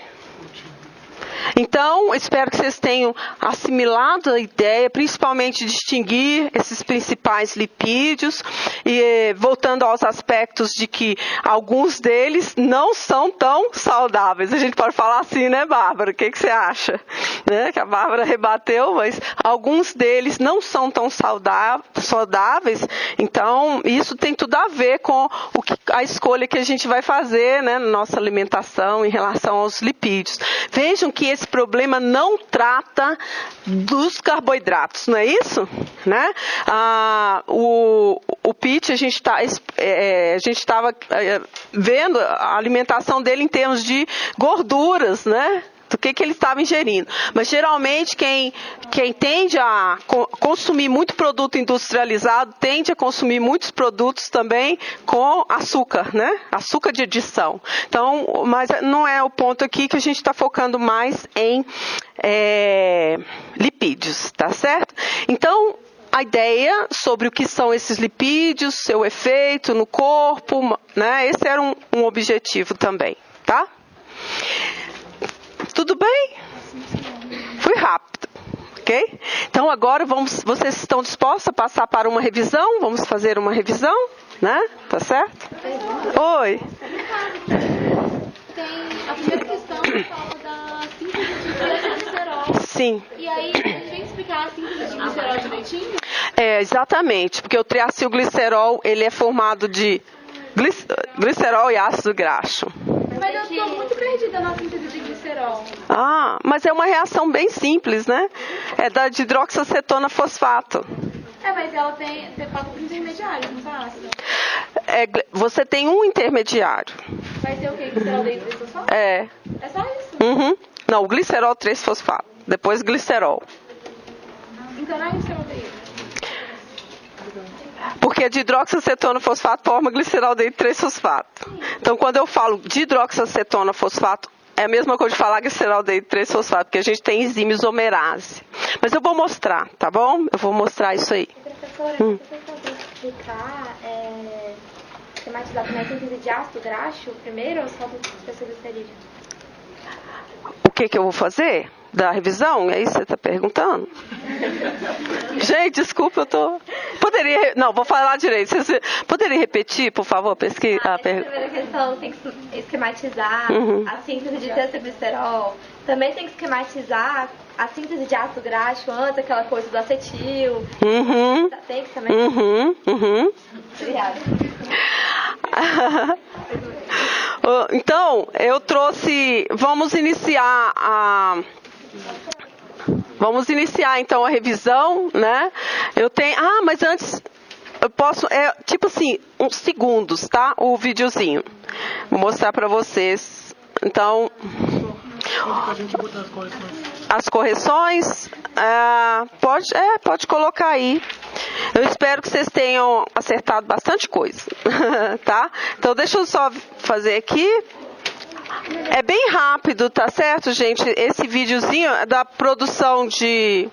Então, espero que vocês tenham assimilado a ideia, principalmente distinguir esses principais lipídios, e voltando aos aspectos de que alguns deles não são tão saudáveis. A gente pode falar assim, né, Bárbara? O que você acha? Né? Que a Bárbara rebateu, mas alguns deles não são tão saudáveis. Então, isso tem tudo a ver com a escolha que a gente vai fazer, né, na nossa alimentação em relação aos lipídios. Vejam que esse problema não trata dos carboidratos, não é isso? Né? O Pete, a gente estava vendo a alimentação dele em termos de gorduras, né? Do que ele estava ingerindo. Mas geralmente quem tende a consumir muito produto industrializado tende a consumir muitos produtos também com açúcar, né? Açúcar de adição. Então, mas não é o ponto aqui, que a gente está focando mais em lipídios, tá certo? Então, a ideia sobre o que são esses lipídios, seu efeito no corpo, né? Esse era um objetivo também, tá? Tudo bem? Fui rápido, ok? Então agora vocês estão dispostos a passar para uma revisão? Vamos fazer uma revisão, né? Tá certo? Oi. Tem a primeira questão que fala da síntese de glicerol. Sim. E aí, a gente vem explicar a síntese de glicerol direitinho? Exatamente, porque o triacilglicerol, ele é formado de glicerol e ácido graxo. Mas eu estou muito perdida na síntese de glicerol. Mas é uma reação bem simples, né? É da hidroxiacetona fosfato. Mas ela você passa por intermediários, não passa? Você tem um intermediário. Vai ser o quê? Glicerol dentro só? É só isso? Uhum. Não, o glicerol 3-fosfato. Depois glicerol. Então não é glicerol dentro. Porque é de hidroxiacetona fosfato forma gliceraldeído 3-fosfato. Então, quando eu falo de hidroxiacetona fosfato, é a mesma coisa de falar gliceraldeído 3-fosfato, porque a gente tem enzima isomerase. Mas eu vou mostrar, tá bom? Eu vou mostrar isso aí. Professora, você pode explicar, esquematizar também a síntese de ácido graxo primeiro ou só do especialisterídeo? O que eu vou fazer? Da revisão? É isso que você está perguntando? Gente, desculpa, eu tô... Poderia... Não, vou falar direito. Você poderia repetir, por favor? A primeira questão tem que esquematizar a síntese de tetraglicerol. Também tem que esquematizar a síntese de ácido graxo antes, aquela coisa do acetil. Tem que também? Obrigada. Então, eu trouxe... Vamos iniciar então a revisão, né? Eu tenho... mas antes eu posso... tipo assim, uns segundos, tá? O videozinho. Vou mostrar pra vocês. Então... As correções? Pode colocar aí. Eu espero que vocês tenham acertado bastante coisa, tá? Então, deixa eu só fazer aqui. É bem rápido, tá certo, gente? Esse videozinho é da produção de...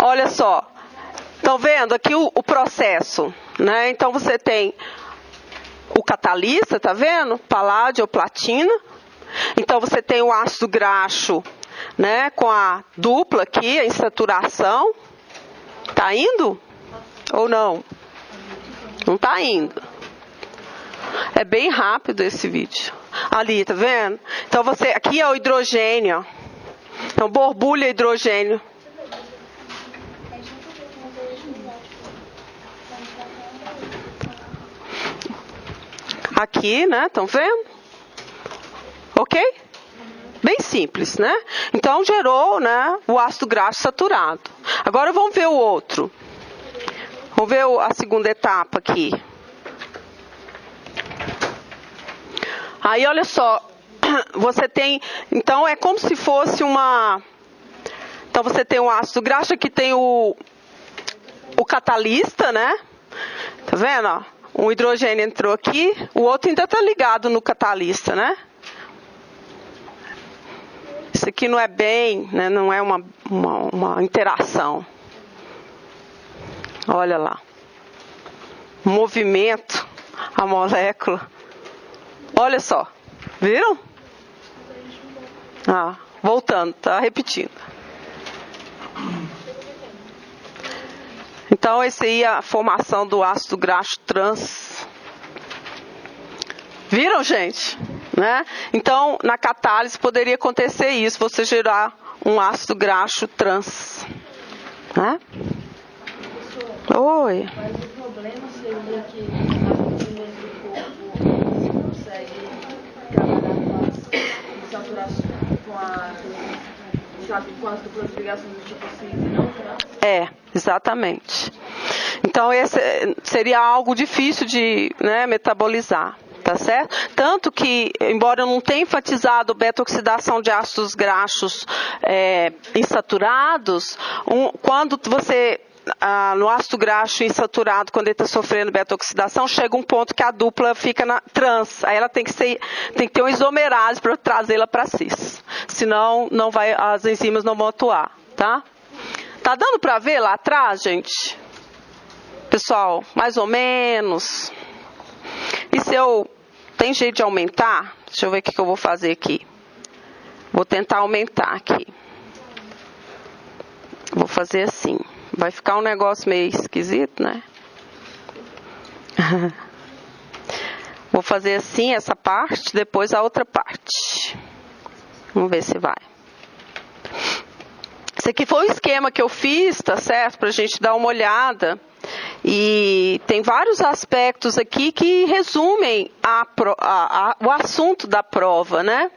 Olha só. Estão vendo aqui o processo, né? Então, você tem o catalista, tá vendo? Paládio ou platina. Então, você tem o ácido graxo, né? Com a dupla aqui, a insaturação. Tá indo? Ou não? Não tá indo. É bem rápido esse vídeo. Ali, tá vendo? Então aqui é o hidrogênio. Então borbulha hidrogênio. Aqui, né? Estão vendo? Ok? Bem simples, né? Então gerou, né, o ácido graxo saturado. Agora vamos ver o outro. Vamos ver a segunda etapa aqui. Aí, olha só, você tem, então é como se fosse uma, então você tem o ácido graxo, aqui tem o catalista, né? Tá vendo, ó? Um hidrogênio entrou aqui, o outro ainda tá ligado no catalista, né? Isso aqui não é bem, né? Não é uma interação. Olha lá. Movimento, a molécula. Olha só, viram? Voltando, tá repetindo. Então, esse aí é a formação do ácido graxo trans. Viram, gente? Né? Então, na catálise poderia acontecer isso, você gerar um ácido graxo trans. Né? Oi. Mas o problema seria que a primeira do corpo consegue trabalhar com as saturações, com as duplas ligações do tipo cis e não trans? Exatamente. Então, esse seria algo difícil de, né, metabolizar. Tá certo? Tanto que, embora eu não tenha enfatizado beta-oxidação de ácidos graxos insaturados, quando você, no ácido graxo insaturado, quando ele está sofrendo beta-oxidação, chega um ponto que a dupla fica na trans. Aí ela tem que ter uma isomerase para trazê-la para cis. Senão, as enzimas não vão atuar. Tá? Tá dando para ver lá atrás, gente? Pessoal, mais ou menos. E se tem jeito de aumentar? Deixa eu ver o que eu vou fazer aqui. Vou tentar aumentar aqui. Vou fazer assim. Vai ficar um negócio meio esquisito, né? Vou fazer assim essa parte, depois a outra parte. Vamos ver se vai. Esse aqui foi o esquema que eu fiz, tá certo? Pra gente dar uma olhada. E tem vários aspectos aqui que resumem o assunto da prova, né?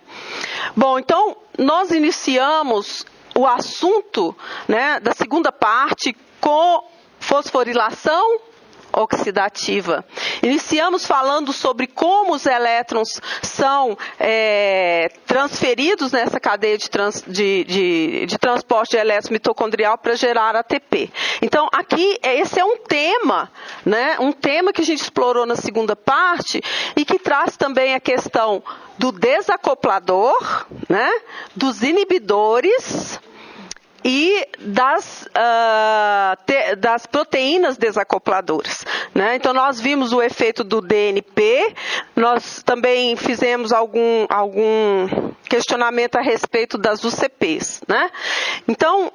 Bom, então, nós iniciamos o assunto, né, da segunda parte com fosforilação oxidativa. Iniciamos falando sobre como os elétrons são transferidos nessa cadeia de transporte de elétrons mitocondrial para gerar ATP. Então, aqui, esse é um tema, né? Um tema que a gente explorou na segunda parte e que traz também a questão do desacoplador, né? Dos inibidores e das proteínas desacopladoras, né? Então, nós vimos o efeito do DNP, nós também fizemos algum questionamento a respeito das UCPs, né? Então,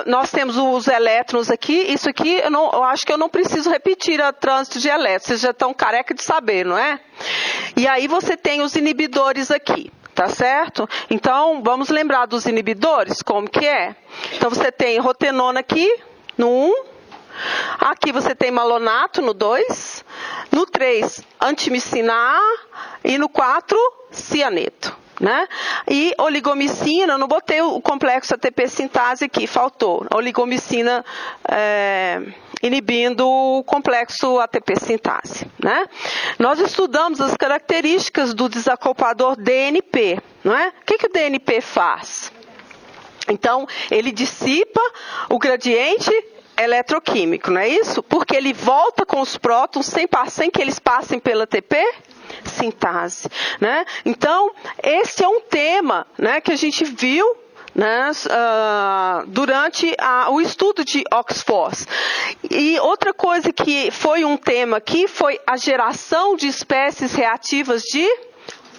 nós temos os elétrons aqui, isso aqui eu acho que eu não preciso repetir a trânsito de elétrons, vocês já estão careca de saber, não é? E aí você tem os inibidores aqui. Tá certo? Então, vamos lembrar dos inibidores, como que é? Então, você tem rotenona aqui, no 1. Aqui você tem malonato, no 2. No 3, antimicina A. E no 4, cianeto. Né? E oligomicina, eu não botei o complexo ATP sintase aqui, faltou. Oligomicina inibindo o complexo ATP sintase. Né? Nós estudamos as características do desacoplador DNP. Não é? O que o DNP faz? Então, ele dissipa o gradiente eletroquímico, não é isso? Porque ele volta com os prótons sem que eles passem pela ATP sintase, né? Então, esse é um tema, né, que a gente viu, né, durante o estudo de Oxford. E outra coisa que foi um tema aqui foi a geração de espécies reativas de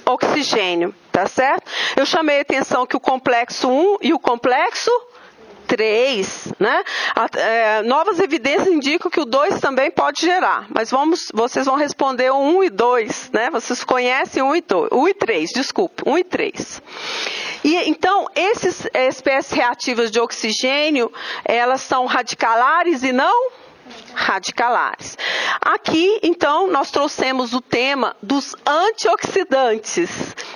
oxigênio, tá certo? Eu chamei a atenção que o complexo 1 e o complexo 3, né? Novas evidências indicam que o 2 também pode gerar, mas vocês vão responder o 1 e 2, né? Vocês conhecem 1 e 3, desculpe, 1 e 3. E então, essas espécies reativas de oxigênio, elas são radicalares e não radicalares. Aqui, então, nós trouxemos o tema dos antioxidantes.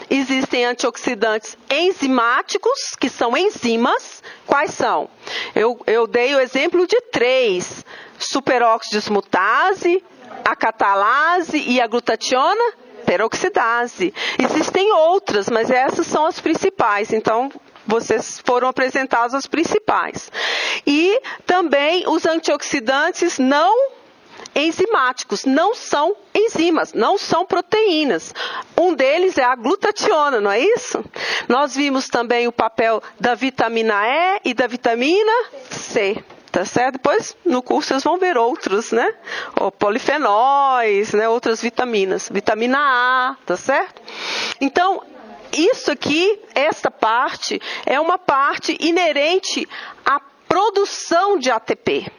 Existem antioxidantes enzimáticos, que são enzimas. Quais são? Eu dei o exemplo de 3. Superóxido dismutase, a catalase e a glutationa peroxidase. Existem outras, mas essas são as principais. Então, vocês foram apresentados as principais. E também os antioxidantes não enzimáticos, não são enzimas, não são proteínas. Um deles é a glutationa, não é isso? Nós vimos também o papel da vitamina E e da vitamina C. Tá certo? Depois, no curso, vocês vão ver outros, né? Ou polifenóis, né? Outras vitaminas. Vitamina A, tá certo? Então, isso aqui, essa parte, é uma parte inerente à produção de ATP.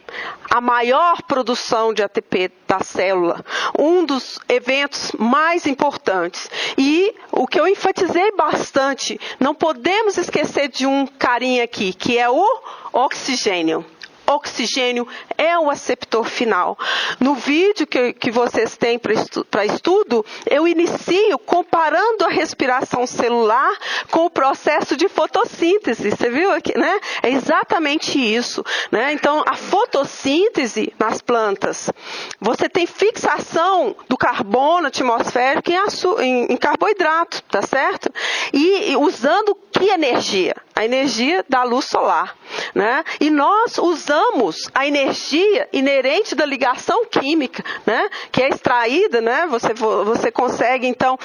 A maior produção de ATP da célula. Um dos eventos mais importantes. E o que eu enfatizei bastante, não podemos esquecer de um carinha aqui, que é o oxigênio. Oxigênio é o aceptor final. No vídeo que vocês têm para estudo, eu inicio comparando a respiração celular com o processo de fotossíntese. Você viu aqui, né? É exatamente isso, né? Então, a fotossíntese nas plantas, você tem fixação do carbono atmosférico em carboidrato, tá certo? E usando que energia? A energia da luz solar, né? E nós usamos a energia inerente da ligação química, né? Que é extraída, né? Você consegue, então,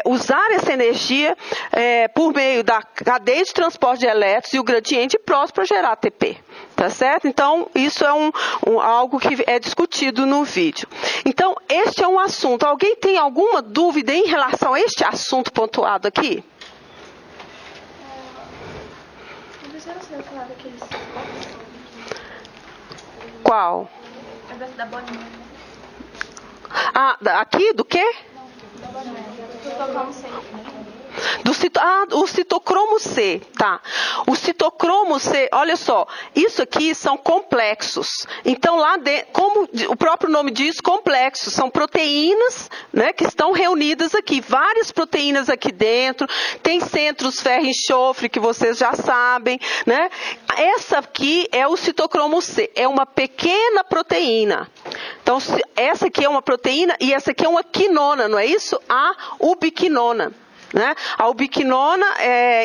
usar essa energia por meio da cadeia de transporte de elétrons e o gradiente próximo para gerar ATP. Tá certo? Então, isso é algo que é discutido no vídeo. Então, este é um assunto. Alguém tem alguma dúvida em relação a este assunto pontuado aqui? Qual? Da bolinha. Aqui? Do quê? O citocromo C, tá. O citocromo C, olha só, isso aqui são complexos. Então, lá dentro, como o próprio nome diz, complexos, são proteínas, né, que estão reunidas aqui. Várias proteínas aqui dentro, tem centros ferro e enxofre, que vocês já sabem, né. Essa aqui é o citocromo C, é uma pequena proteína. Então, essa aqui é uma proteína e essa aqui é uma quinona, não é isso? A ubiquinona. Né? A ubiquinona,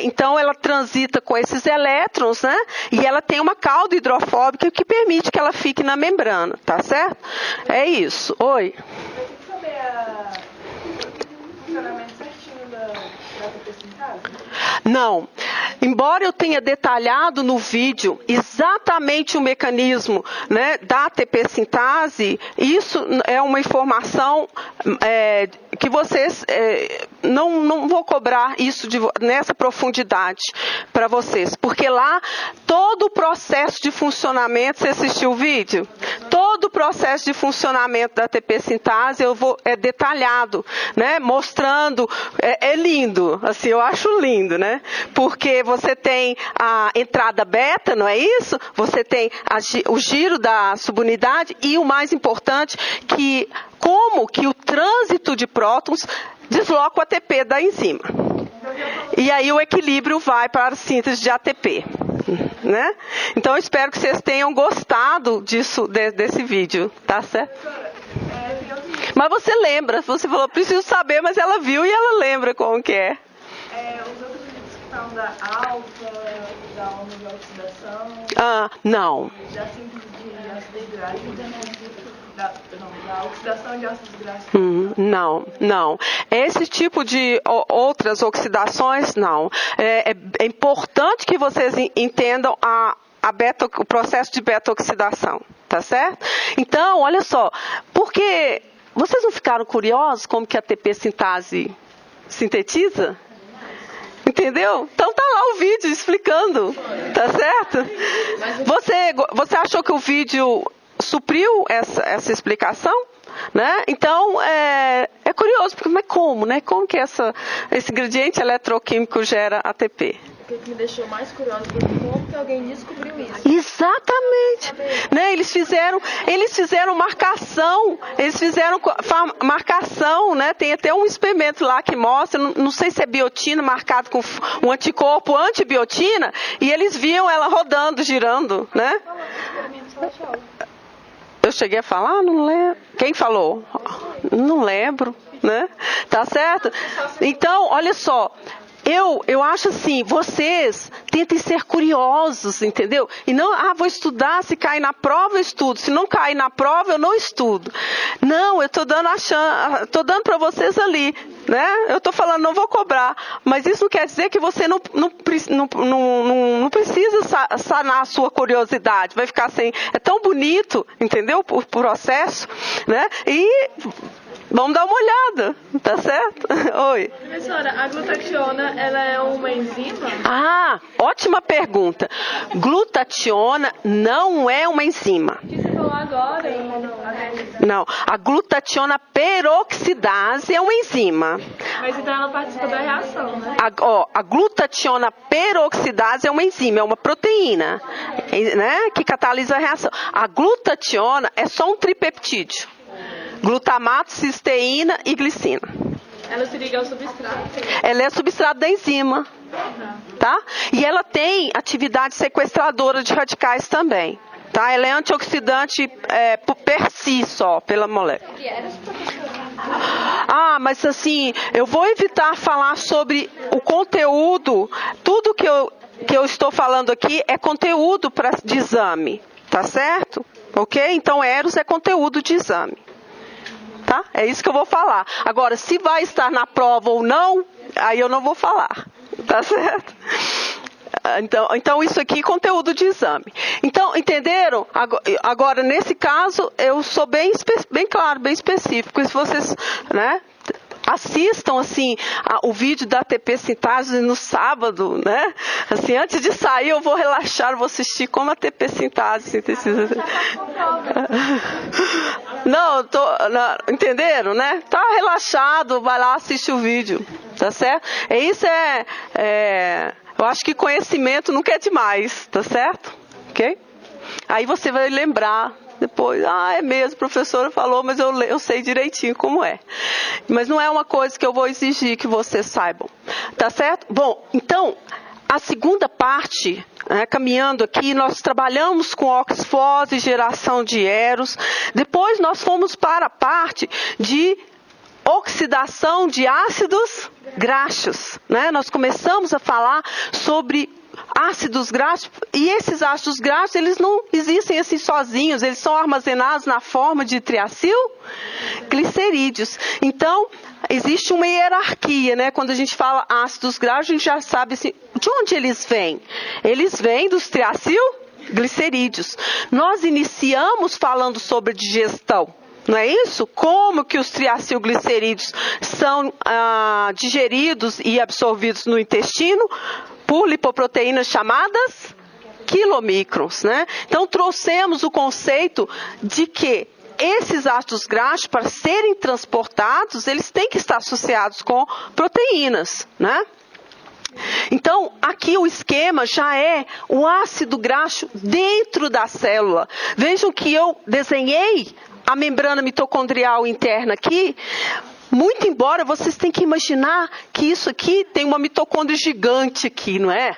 então, ela transita com esses elétrons, né? E ela tem uma cauda hidrofóbica que permite que ela fique na membrana, tá certo? É isso. Oi? Eu queria saber o funcionamento certinho da ATP sintase. Não. Embora eu tenha detalhado no vídeo exatamente o mecanismo, né, da ATP sintase, isso é uma informação que vocês não vou cobrar isso nessa profundidade para vocês, porque lá todo o processo de funcionamento, você assistiu o vídeo? Todo o processo de funcionamento da ATP sintase é detalhado, né, mostrando, é lindo, assim, eu acho lindo, né, porque você tem a entrada beta, não é isso? Você tem o giro da subunidade e o mais importante, como que o trânsito de prótons desloca o ATP da enzima. E aí o equilíbrio vai para a síntese de ATP. Né? Então eu espero que vocês tenham gostado desse vídeo, tá certo? Mas você lembra, você falou, preciso saber, mas ela viu e ela lembra como que é. Os outros vídeos que falam da alfa, da onda de oxidação. Não. Da síntese de ácido gráfico. Da oxidação de ácidos gráficos. Não. Esse tipo de outras oxidações, não. É importante que vocês entendam o processo de beta-oxidação, tá certo? Então, olha só, porque vocês não ficaram curiosos como que a ATP sintase sintetiza? Entendeu? Então tá lá o vídeo explicando, tá certo? Você achou que o vídeo supriu essa explicação? Né? Então, é curioso, porque mas como, né? Como que esse gradiente eletroquímico gera ATP? O que me deixou mais curioso foi como que alguém descobriu isso. Exatamente. Né? Eles fizeram marcação, né? Tem até um experimento lá que mostra, não sei se é biotina marcado com um anticorpo antibiotina, e eles viam ela rodando, girando, né? Eu cheguei a falar? Não lembro. Quem falou? Não lembro, né? Tá certo? Então, olha só. Eu acho assim, vocês tentem ser curiosos, entendeu? E não, vou estudar, se cair na prova eu estudo, se não cair na prova eu não estudo. Não, eu estou dando para vocês ali, né? Eu estou falando, não vou cobrar, mas isso não quer dizer que você não precisa sanar a sua curiosidade, vai ficar assim, é tão bonito, entendeu? O processo, né? E vamos dar uma olhada, tá certo? Oi. Professora, a glutationa, ela é uma enzima? Ótima pergunta. Glutationa não é uma enzima. O que você falou agora? Não, a glutationa peroxidase é uma enzima. Mas então ela participa da reação, né? A glutationa peroxidase é uma enzima, é uma proteína, né, que catalisa a reação. A glutationa é só um tripeptídeo. Glutamato, cisteína e glicina. Ela se liga ao substrato? Ela é substrato da enzima. Tá? E ela tem atividade sequestradora de radicais também. Tá? Ela é antioxidante per si só, pela molécula. Mas assim, eu vou evitar falar sobre o conteúdo. Tudo que eu estou falando aqui é conteúdo de exame. Tá certo? Ok? Então, Eros é conteúdo de exame. Tá? É isso que eu vou falar. Agora, se vai estar na prova ou não, aí eu não vou falar. Tá certo? Então isso aqui é conteúdo de exame. Então, entenderam? Agora, nesse caso, eu sou bem claro, bem específico. Se vocês, né, assistam assim o vídeo da ATP sintase no sábado, né? Assim, antes de sair eu vou relaxar, vou assistir como a ATP sintase sintetiza. Não, entenderam, né? Tá relaxado, vai lá assistir o vídeo. tá certo? Eu acho que conhecimento nunca é demais, tá certo? Ok? Aí você vai lembrar depois, é mesmo, a professora falou, mas eu sei direitinho como é. Mas não é uma coisa que eu vou exigir que vocês saibam, tá certo? Bom, então, a segunda parte, caminhando aqui, nós trabalhamos com oxfose e geração de eros. Depois nós fomos para a parte de oxidação de ácidos graxos, né? Nós começamos a falar sobre ácidos graxos, e esses ácidos graxos, eles não existem assim sozinhos, eles são armazenados na forma de triacilglicerídeos. Então, existe uma hierarquia, né? Quando a gente fala ácidos graxos, a gente já sabe assim, de onde eles vêm. Eles vêm dos triacilglicerídeos. Nós iniciamos falando sobre digestão. Não é isso? Como que os triacilglicerídeos são digeridos e absorvidos no intestino por lipoproteínas chamadas quilomicrons, né? Então, trouxemos o conceito de que esses ácidos graxos, para serem transportados, eles têm que estar associados com proteínas, né? Então, aqui o esquema já é o ácido graxo dentro da célula. Vejam que eu desenhei a membrana mitocondrial interna aqui, muito embora vocês tenham que imaginar que isso aqui tem uma mitocôndria gigante aqui, não é?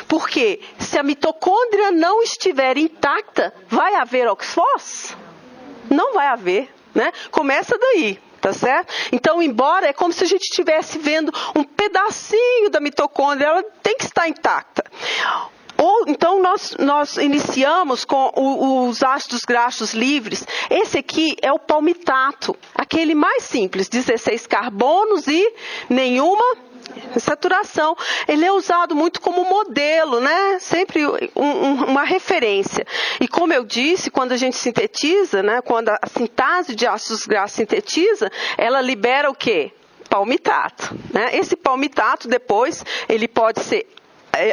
Porque se a mitocôndria não estiver intacta, vai haver oxfose? Não vai haver, né? Começa daí. Tá certo? Então, embora é como se a gente estivesse vendo um pedacinho da mitocôndria, ela tem que estar intacta. Então, nós iniciamos com os ácidos graxos livres. Esse aqui é o palmitato, aquele mais simples, 16 carbonos e nenhuma saturação. Ele é usado muito como modelo, né? Sempre uma referência. E como eu disse, quando a gente sintetiza, né? Quando a sintase de ácidos graxos sintetiza, ela libera o quê? Palmitato, né? Esse palmitato depois, ele pode ser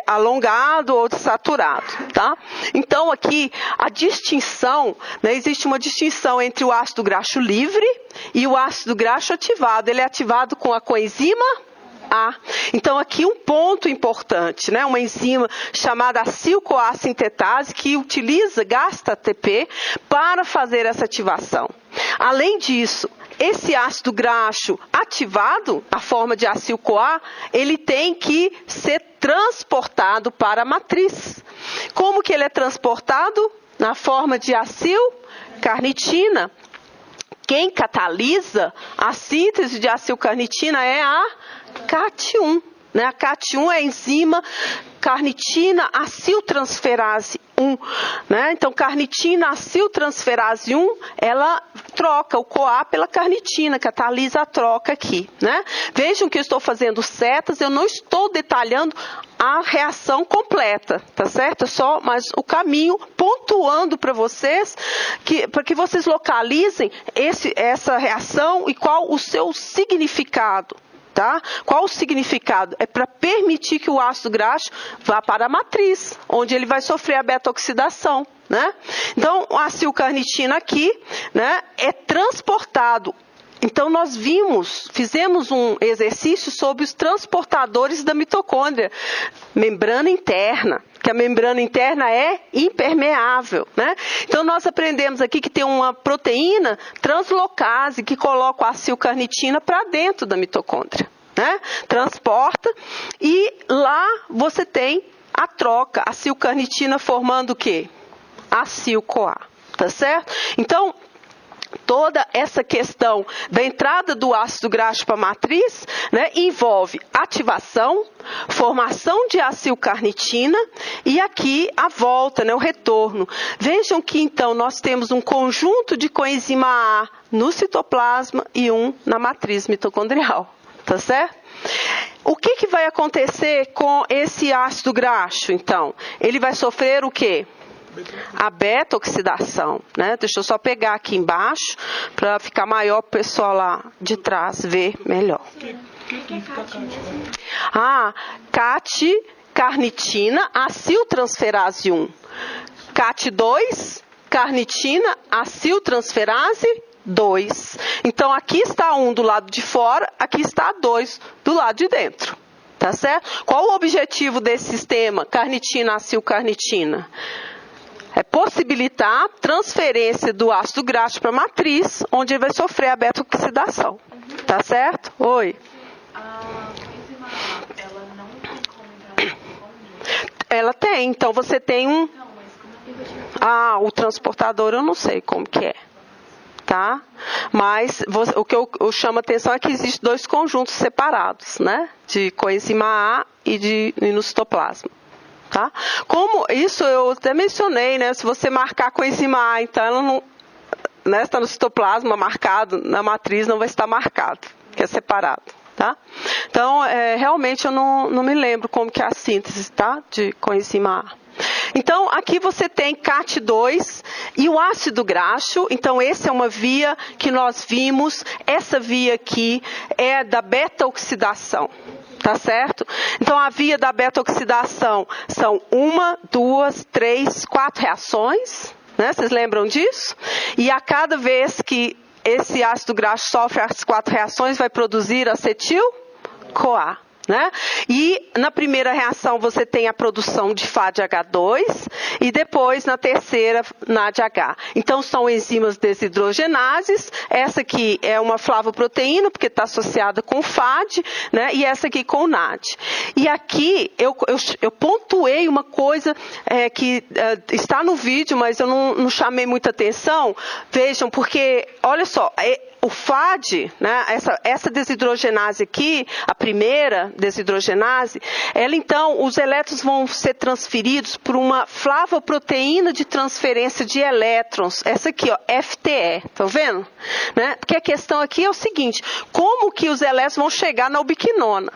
alongado ou saturado, tá? Então aqui a distinção, né, existe uma distinção entre o ácido graxo livre e o ácido graxo ativado. Ele é ativado com a coenzima A. Então aqui um ponto importante, né, uma enzima chamada acil-CoA sintetase que gasta ATP para fazer essa ativação. Além disso, esse ácido graxo ativado, a forma de acil-CoA, ele tem que ser transportado para a matriz. Como que ele é transportado? Na forma de acilcarnitina. Quem catalisa a síntese de acilcarnitina é a CAT1. Né? A CAT1 é a enzima carnitina aciltransferase 1. Né? Então, carnitina aciltransferase 1, ela troca o CoA pela carnitina, catalisa a troca aqui. Né? Vejam que eu estou fazendo setas, eu não estou detalhando a reação completa, tá certo? Só mais o caminho, pontuando para vocês, para que vocês localizem essa reação e qual o seu significado. Tá? Qual o significado? É para permitir que o ácido graxo vá para a matriz, onde ele vai sofrer a beta-oxidação. Né? Então, a acilcarnitina aqui, né, é transportado. Então, nós fizemos um exercício sobre os transportadores da mitocôndria, membrana interna, que a membrana interna é impermeável. Né? Então, nós aprendemos aqui que tem uma proteína translocase que coloca a acilcarnitina para dentro da mitocôndria. Né? Transporta e lá você tem a troca, a acilcarnitina formando o quê? Acil-CoA, tá certo? Então, toda essa questão da entrada do ácido graxo para a matriz, né, envolve ativação, formação de acilcarnitina e aqui a volta, né, o retorno. Vejam que então nós temos um conjunto de coenzima A no citoplasma e um na matriz mitocondrial, tá certo? O que vai acontecer com esse ácido graxo, então? Ele vai sofrer o quê? A beta-oxidação, né? Deixa eu só pegar aqui embaixo para ficar maior para o pessoal lá de trás ver melhor. CAT-carnitina aciltransferase 1. CAT2, carnitina aciltransferase 2. Então, aqui está 1 do lado de fora, aqui está 2 do lado de dentro. Tá certo? Qual o objetivo desse sistema carnitina-acilcarnitina? É possibilitar a transferência do ácido graxo para a matriz, onde ele vai sofrer a beta-oxidação. Tá certo? Oi. A coenzima A, ela não tem como entrar no conjunto? Ela tem. Então, você tem um... Não, mas como o transportador eu não sei como que é. Tá? Mas o que eu chamo a atenção é que existem 2 conjuntos separados, né? De coenzima A e no citoplasma. Tá? Como isso eu até mencionei, né? Se você marcar coenzima A, então ela não, né, está no citoplasma marcado, na matriz não vai estar marcado, que é separado. Tá? Então, realmente eu não me lembro como que é a síntese, tá? De coenzima A. Então, aqui você tem CAT2 e o ácido graxo. Então, essa é uma via que nós vimos. Essa via aqui é da beta-oxidação. Tá certo? Então, a via da beta-oxidação são 1, 2, 3, 4 reações. Né? Vocês lembram disso? E a cada vez que esse ácido graxo sofre as 4 reações, vai produzir acetil-CoA. Né? E na primeira reação você tem a produção de FADH2 e depois na terceira NADH. Então são enzimas desidrogenases. Essa aqui é uma flavoproteína porque está associada com FAD, né? E essa aqui com o NAD. E aqui eu pontuei uma coisa que está no vídeo, mas eu não chamei muita atenção. Vejam, porque olha só, o FAD, né, essa desidrogenase aqui, a primeira desidrogenase, ela então, os elétrons vão ser transferidos por uma flavoproteína de transferência de elétrons, essa aqui, ó, FTE, estão vendo? Né? Porque a questão aqui é o seguinte, como que os elétrons vão chegar na ubiquinona?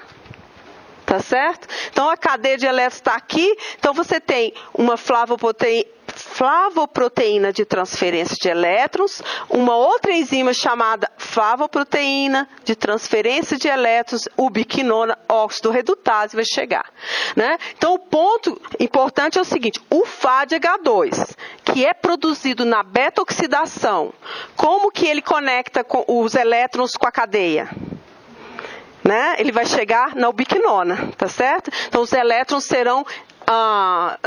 Tá certo? Então, a cadeia de elétrons está aqui, então você tem uma flavoproteína de transferência de elétrons, uma outra enzima chamada flavoproteína de transferência de elétrons, ubiquinona, óxido redutase, vai chegar. Né? Então, o ponto importante é o seguinte, o FADH2, que é produzido na beta-oxidação, como que ele conecta com os elétrons com a cadeia? Né? Ele vai chegar na ubiquinona, tá certo? Então, os elétrons serão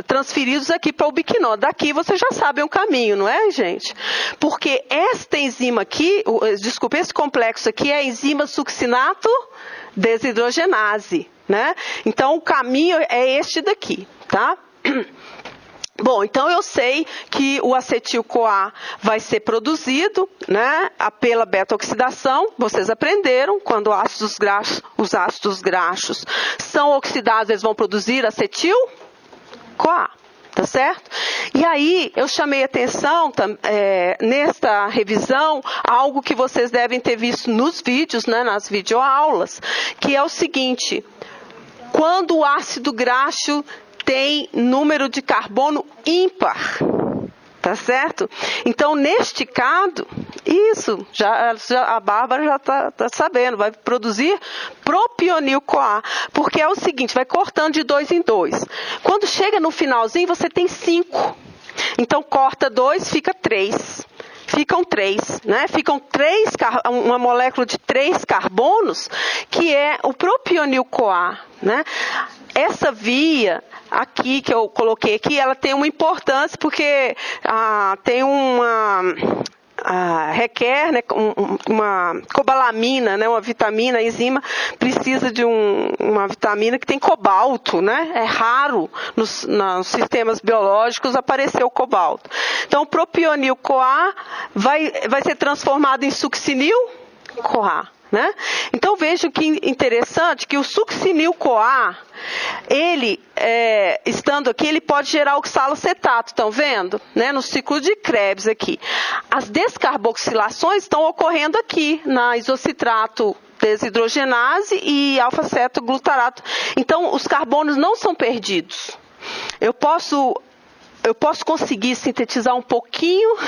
transferidos aqui para a ubiquinona. Daqui você já sabe o caminho, não é, gente? Porque esta enzima aqui, esse complexo aqui é a enzima succinato desidrogenase, né? Então, o caminho é este daqui, tá? Bom, então eu sei que o acetil-CoA vai ser produzido, né, pela beta-oxidação. Vocês aprenderam, quando os ácidos graxos são oxidados, eles vão produzir acetil-CoA. Tá certo? E aí, eu chamei atenção, nesta revisão, algo que vocês devem ter visto nos vídeos, né, nas videoaulas, que é o seguinte, quando o ácido graxo tem número de carbono ímpar, tá certo? Então, neste caso, isso, a Bárbara já está sabendo, vai produzir propionil-CoA, porque é o seguinte, vai cortando de 2 em 2. Quando chega no finalzinho, você tem 5. Então, corta 2, fica 3. Ficam 3, né? Ficam uma molécula de 3 carbonos, que é o propionil-CoA, né? Essa via aqui, que eu coloquei aqui, ela tem uma importância, porque tem requer, né, uma cobalamina, né, uma vitamina, a enzima precisa de uma vitamina que tem cobalto, né? É raro nos sistemas biológicos aparecer o cobalto. Então, o propionil-CoA vai ser transformado em succinil-CoA. Né? Então, veja que interessante que o succinil-CoA, ele, estando aqui, ele pode gerar oxalocetato, estão vendo? Né? No ciclo de Krebs aqui. As descarboxilações estão ocorrendo aqui, na isocitrato desidrogenase e alfa-cetoglutarato. Então, os carbonos não são perdidos. Eu posso conseguir sintetizar um pouquinho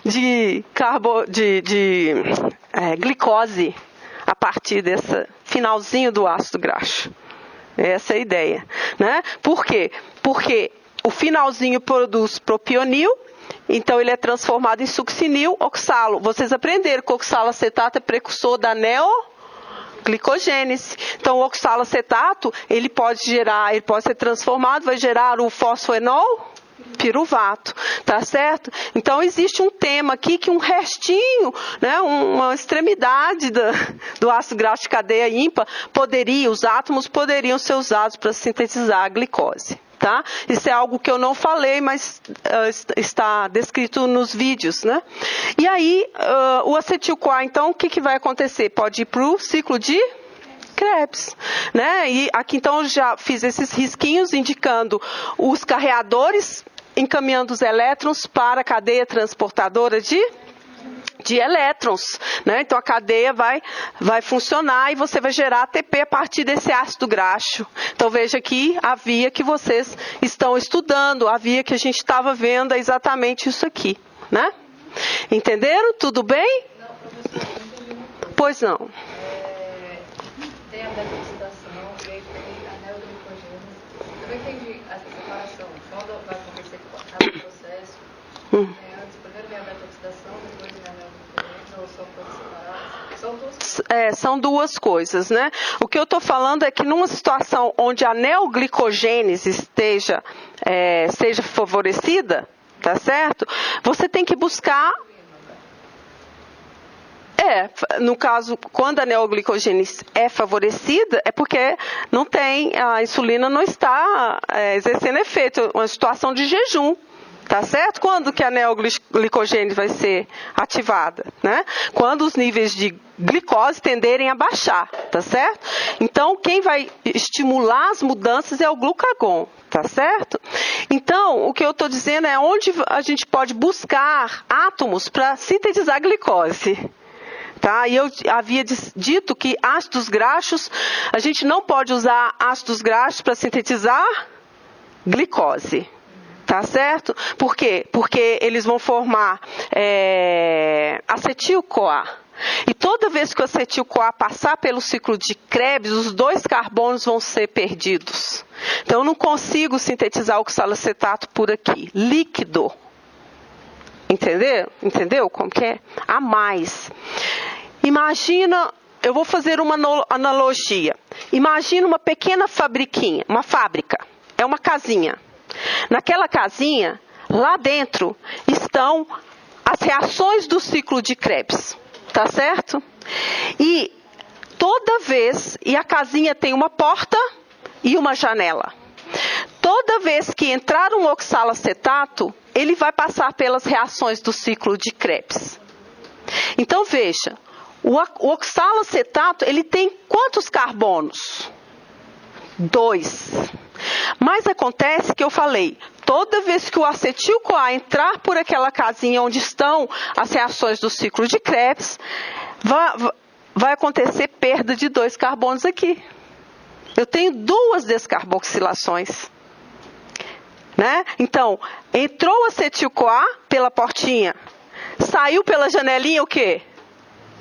de glicose a partir desse finalzinho do ácido graxo. Essa é a ideia. Né? Por quê? Porque o finalzinho produz propionil Então ele é transformado em succinil oxalo. Vocês aprenderam que o oxaloacetato é precursor da neoglicogênese. Então o oxaloacetato, ele pode ser transformado, vai gerar o fosfoenol piruvato, tá certo? Então existe um tema aqui que um restinho, né, uma extremidade do ácido graxo de cadeia ímpar os átomos poderiam ser usados para sintetizar a glicose. Tá? Isso é algo que eu não falei, mas está descrito nos vídeos, né? E aí, o acetil-CoA, então, o que vai acontecer? Pode ir para o ciclo de Krebs, né? E aqui, então, eu já fiz esses risquinhos indicando os carreadores encaminhando os elétrons para a cadeia transportadora de elétrons, né? Então a cadeia vai funcionar e você vai gerar ATP a partir desse ácido graxo. Então veja aqui a via que vocês estão estudando, a via que a gente estava vendo é exatamente isso aqui, né? Entenderam? Tudo bem? Não, professor, eu entendi uma coisa. Pois não. Tem a detoxidação e aí tem a neoglicogênese. Eu não entendi essa separação. Quando vai acontecer cada processo, antes, primeiro vem a detoxidação, depois vem a neoglicogênese, ou são coisas separadas? São duas coisas. São duas coisas, né? O que eu estou falando é que numa situação onde a neoglicogênese seja favorecida, tá certo? Você tem que buscar... no caso, quando a neoglicogênese é favorecida, é porque a insulina não está exercendo efeito, é uma situação de jejum, tá certo? Quando que a neoglicogênese vai ser ativada, né? Quando os níveis de glicose tenderem a baixar, tá certo? Então, quem vai estimular as mudanças é o glucagon, tá certo? Então, o que eu estou dizendo é onde a gente pode buscar átomos para sintetizar a glicose. Tá? E eu havia dito que ácidos graxos, a gente não pode usar ácidos graxos para sintetizar glicose. Tá certo? Por quê? Porque eles vão formar acetil-CoA. E toda vez que o acetil-CoA passar pelo ciclo de Krebs, os 2 carbonos vão ser perdidos. Então eu não consigo sintetizar oxalacetato por aqui, líquido. Entendeu como que é? A mais. Imagina, eu vou fazer uma analogia. Imagina uma pequena fabriquinha, uma fábrica. É uma casinha. Naquela casinha, lá dentro, estão as reações do ciclo de Krebs. Tá certo? E toda vez, e a casinha tem uma porta e uma janela. Toda vez que entrar um oxalacetato, ele vai passar pelas reações do ciclo de Krebs. Então veja, o oxalacetato, ele tem quantos carbonos? 2. Mas acontece que eu falei, toda vez que o acetil-CoA entrar por aquela casinha onde estão as reações do ciclo de Krebs, vai acontecer perda de 2 carbonos aqui. Eu tenho 2 descarboxilações. Né? Então, entrou o acetil-CoA pela portinha, saiu pela janelinha o quê?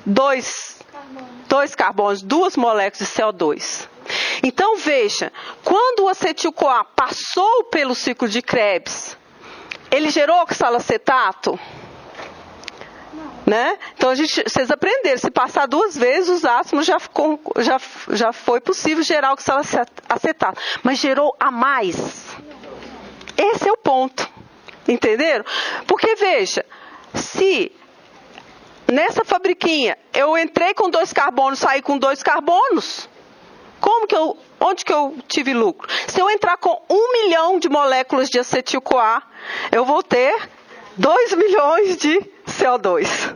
2 carbonos, 2 moléculas de CO2. Então, veja, quando o acetil-CoA passou pelo ciclo de Krebs, ele gerou oxalacetato? Né? Então, vocês aprenderam, se passar 2 vezes, os átomos já foi possível gerar oxalacetato. Mas gerou a mais. Esse é o ponto. Entenderam? Porque, veja, se nessa fabriquinha eu entrei com 2 carbonos, saí com 2 carbonos, onde que eu tive lucro? Se eu entrar com 1 milhão de moléculas de acetil-CoA, eu vou ter 2 milhões de CO2.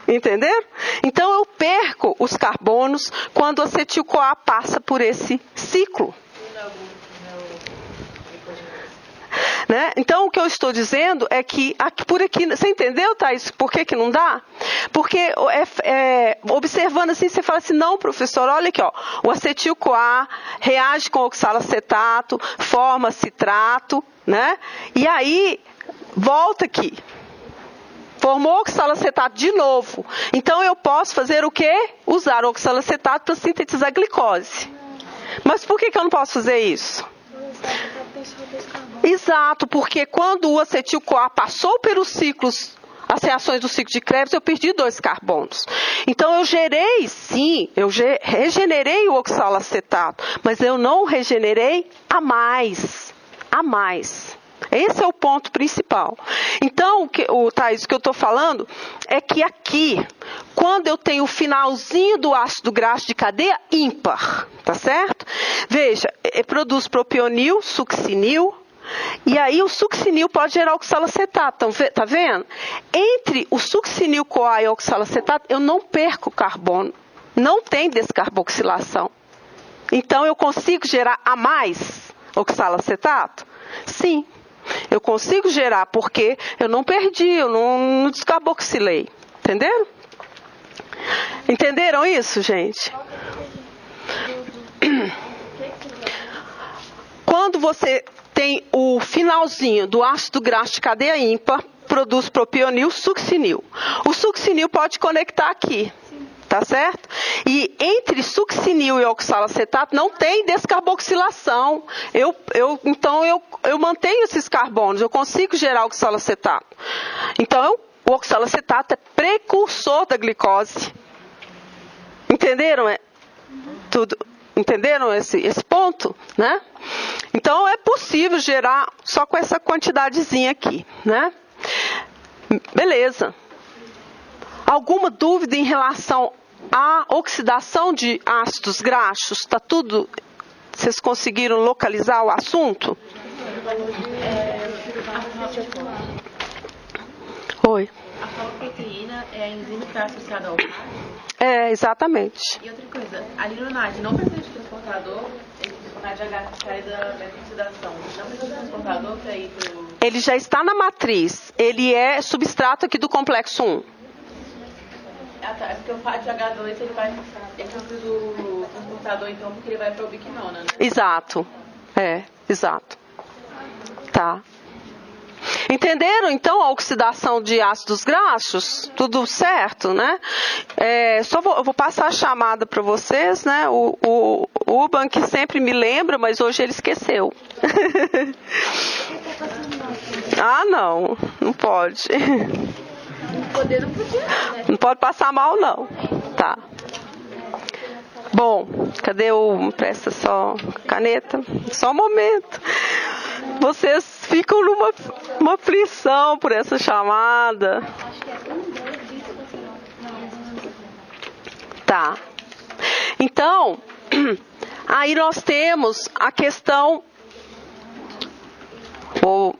Entenderam? Então eu perco os carbonos quando o acetil-CoA passa por esse ciclo. Né? Então o que eu estou dizendo é que por aqui, você entendeu, Thaís, por que não dá? Porque observando assim, você fala assim, não, professor, olha aqui, ó, o acetil-CoA reage com oxalacetato, forma citrato, né? E aí volta aqui, formou oxalacetato de novo. Então eu posso fazer o quê? Usar o oxalacetato para sintetizar glicose. Mas por que eu não posso fazer isso? O Exato, porque quando o acetil-CoA passou pelos ciclos, as reações do ciclo de Krebs, eu perdi 2 carbonos. Então eu gerei, sim, regenerei o oxalacetato, mas eu não regenerei a mais. Esse é o ponto principal. Então, Thaís, o que eu estou falando é que aqui, quando eu tenho o finalzinho do ácido graxo de cadeia ímpar, tá certo? Veja, produz propionil, succinil, e aí o succinil pode gerar oxalacetato, tá vendo? Entre o succinil-CoA e o oxalacetato, eu não perco carbono, não tem descarboxilação. Então, eu consigo gerar a mais oxalacetato? Sim. Eu consigo gerar porque eu não perdi, eu não descarboxilei. Entenderam? Entenderam isso, gente? Quando você tem o finalzinho do ácido graxo de cadeia ímpar, produz propionil, succinil. O succinil pode conectar aqui. Tá certo? E entre succinil e oxalacetato não tem descarboxilação. Então eu mantenho esses carbonos, eu consigo gerar oxalacetato. Então o oxalacetato é precursor da glicose. Entenderam? Entenderam esse ponto? Né? Então é possível gerar só com essa quantidadezinha aqui. Né? Beleza. Alguma dúvida em relação à oxidação de ácidos graxos? Está tudo? Vocês conseguiram localizar o assunto? Oi. A faloproteína é a enzima que está associada ao RAS? Exatamente. E outra coisa, a lironase não precisa de transportador, na DH sai da oxidação. Não precisa de transportador para ir para o... Ele já está na matriz. Ele é substrato aqui do complexo 1. Ah, tá. É porque o FAT H2 ele precisa do transportador, então, porque ele vai para a ubiquinona, né? Exato. Exato. Tá. Entenderam, então, a oxidação de ácidos graxos? Tudo certo, né? Eu vou passar a chamada para vocês, né? O Urban, que sempre me lembra, mas hoje ele esqueceu. Ah, não pode. Não pode passar mal, não. Tá. Bom, cadê presta só caneta? Só um momento. Vocês ficam numa aflição por essa chamada. Tá. Então, aí nós temos a questão.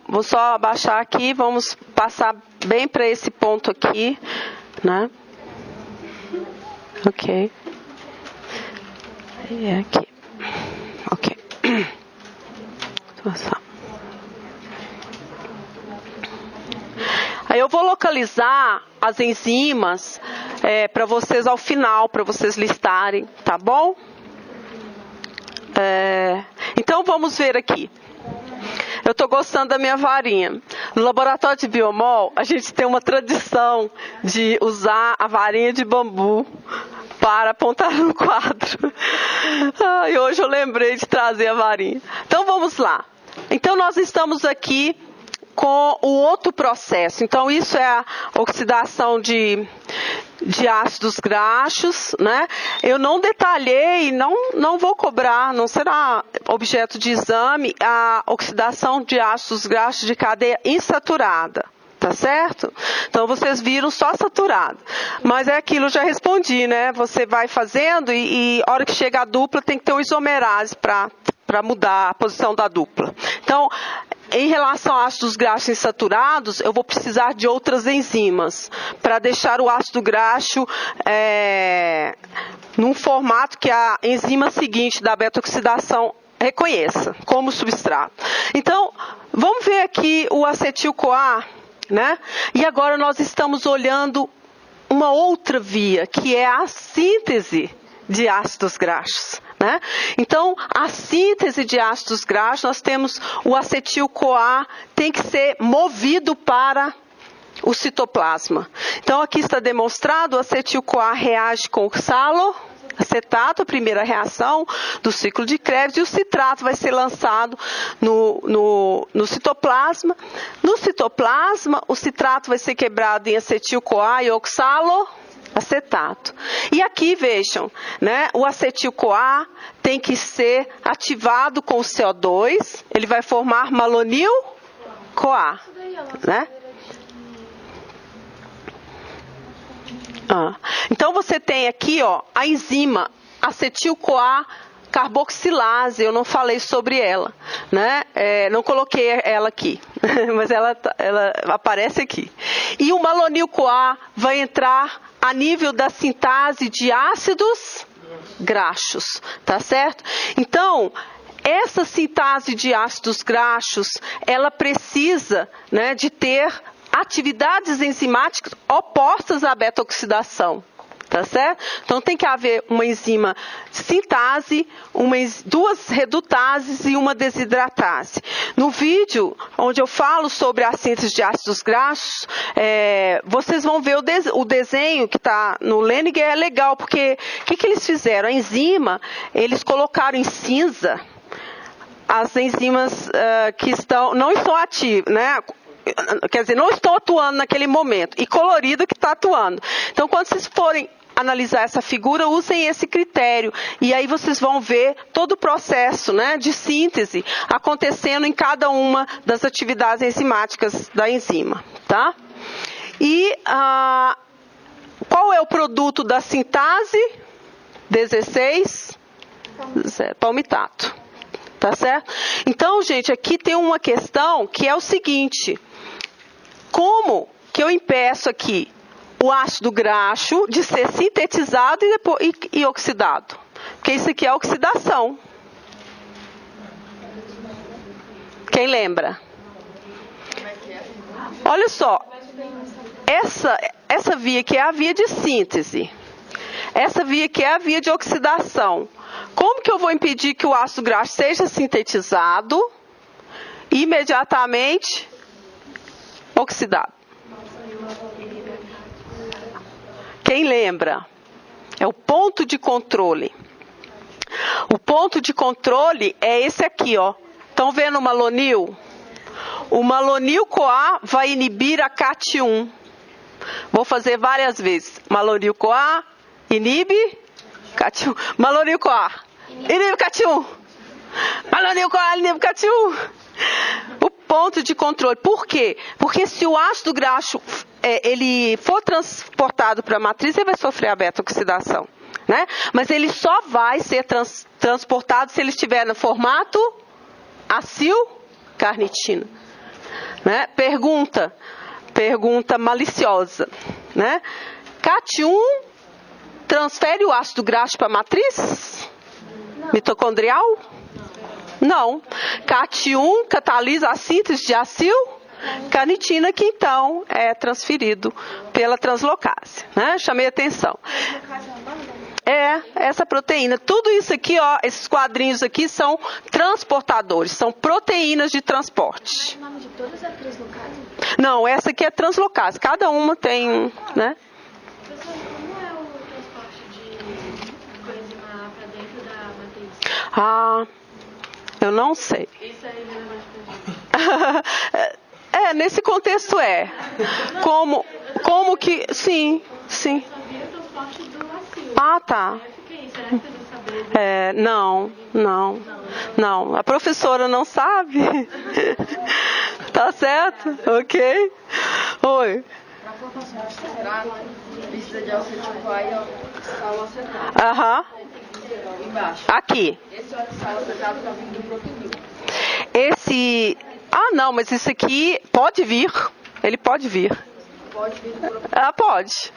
Vou só abaixar aqui, vamos passar bem para esse ponto aqui, né? Ok. E aqui. Ok. Aí eu vou localizar as enzimas para vocês ao final, para vocês listarem, tá bom? Então vamos ver aqui. Eu estou gostando da minha varinha. No laboratório de biomol, a gente tem uma tradição de usar a varinha de bambu para apontar no quadro. E hoje eu lembrei de trazer a varinha. Então vamos lá. Então nós estamos aqui com o outro processo. Então isso é a oxidação de ácidos graxos, né? Eu não detalhei, não vou cobrar, não será objeto de exame a oxidação de ácidos graxos de cadeia insaturada. Tá certo? Então vocês viram só saturado. Mas é aquilo, eu já respondi, né? Você vai fazendo e a hora que chega a dupla tem que ter uma isomerase para mudar a posição da dupla. Então, em relação a ácidos graxos insaturados, eu vou precisar de outras enzimas para deixar o ácido graxo num formato que a enzima seguinte da beta-oxidação reconheça como substrato. Então, vamos ver aqui o acetil-CoA, né? E agora nós estamos olhando uma outra via, que é a síntese de ácidos graxos, né? Então, a síntese de ácidos graxos, nós temos o acetil-CoA, tem que ser movido para o citoplasma. Então, aqui está demonstrado, o acetil-CoA reage com oxalo, acetato, a primeira reação do ciclo de Krebs, e o citrato vai ser lançado no citoplasma. No citoplasma, o citrato vai ser quebrado em acetil-CoA e oxaloacetato. E aqui, vejam, né, o acetil-CoA tem que ser ativado com o CO2, ele vai formar malonil-CoA, né? Então você tem aqui, ó, a enzima acetil-CoA carboxilase. Eu não falei sobre ela, né? Não coloquei ela aqui, mas ela aparece aqui. E o malonil-CoA vai entrar a nível da sintase de ácidos graxos, tá certo? Então, essa sintase de ácidos graxos, ela precisa, né, de ter atividades enzimáticas opostas à beta-oxidação, tá certo? Então tem que haver uma enzima sintase, duas redutases e uma desidratase. No vídeo onde eu falo sobre a síntese de ácidos graxos, vocês vão ver o desenho que está no Leniger, é legal, porque o que eles fizeram? A enzima, eles colocaram em cinza as enzimas que não estão ativas, né? Quer dizer, não estão atuando naquele momento, e colorido que está atuando. Então, quando vocês forem analisar essa figura, usem esse critério, e aí vocês vão ver todo o processo, né, de síntese acontecendo em cada uma das atividades enzimáticas da enzima, tá? E qual é o produto da sintase? 16 palmitato. Tá certo? Então, gente, aqui tem uma questão que é o seguinte: como que eu impeço aqui o ácido graxo de ser sintetizado e oxidado? Porque isso aqui é oxidação. Quem lembra? Olha só, essa via aqui é a via de síntese. Essa via aqui é a via de oxidação. Como que eu vou impedir que o ácido graxo seja sintetizado e imediatamente oxidado? Quem lembra? É o ponto de controle. O ponto de controle é esse aqui, ó. Estão vendo o malonil? O malonil-CoA vai inibir a CAT1. Vou fazer várias vezes. Malonil-CoA inibe CAT1. Malonil-CoA inibe CAT1. Malonil-CoA inibe CAT1. O ponto de controle. Por quê? Porque se o ácido graxo ele for transportado para a matriz, ele vai sofrer a beta-oxidação, né? Mas ele só vai ser transportado se ele estiver no formato acil-carnitina, né? Pergunta maliciosa, né? CAT1 transfere o ácido graxo para a matriz mitocondrial? Não. CAT1 catalisa a síntese de acil-carnitina, que então é transferido pela translocase, né? Chamei a atenção. Essa proteína. Tudo isso aqui, ó, esses quadrinhos aqui são transportadores, são proteínas de transporte. O nome de todas é translocase? Não, essa aqui é translocase. Cada uma tem, né? Professor, como é o transporte de coenzima A para dentro da matriz? Eu não sei. Isso é irrelevante pra gente. Nesse contexto Como que... Sim. Eu sabia o transporte do acil. Tá. Eu fiquei, será que eu vou saber? Não. A professora não sabe. Tá certo? Ok. Oi. Para a formação de citrato, precisa de acetil-CoA e oxaloacetato. Aham. Embaixo. Aqui. Esse oxaloacetato está vindo do proteína. Não, mas isso aqui pode vir. Ele pode vir. Pode vir do proteína. Pode.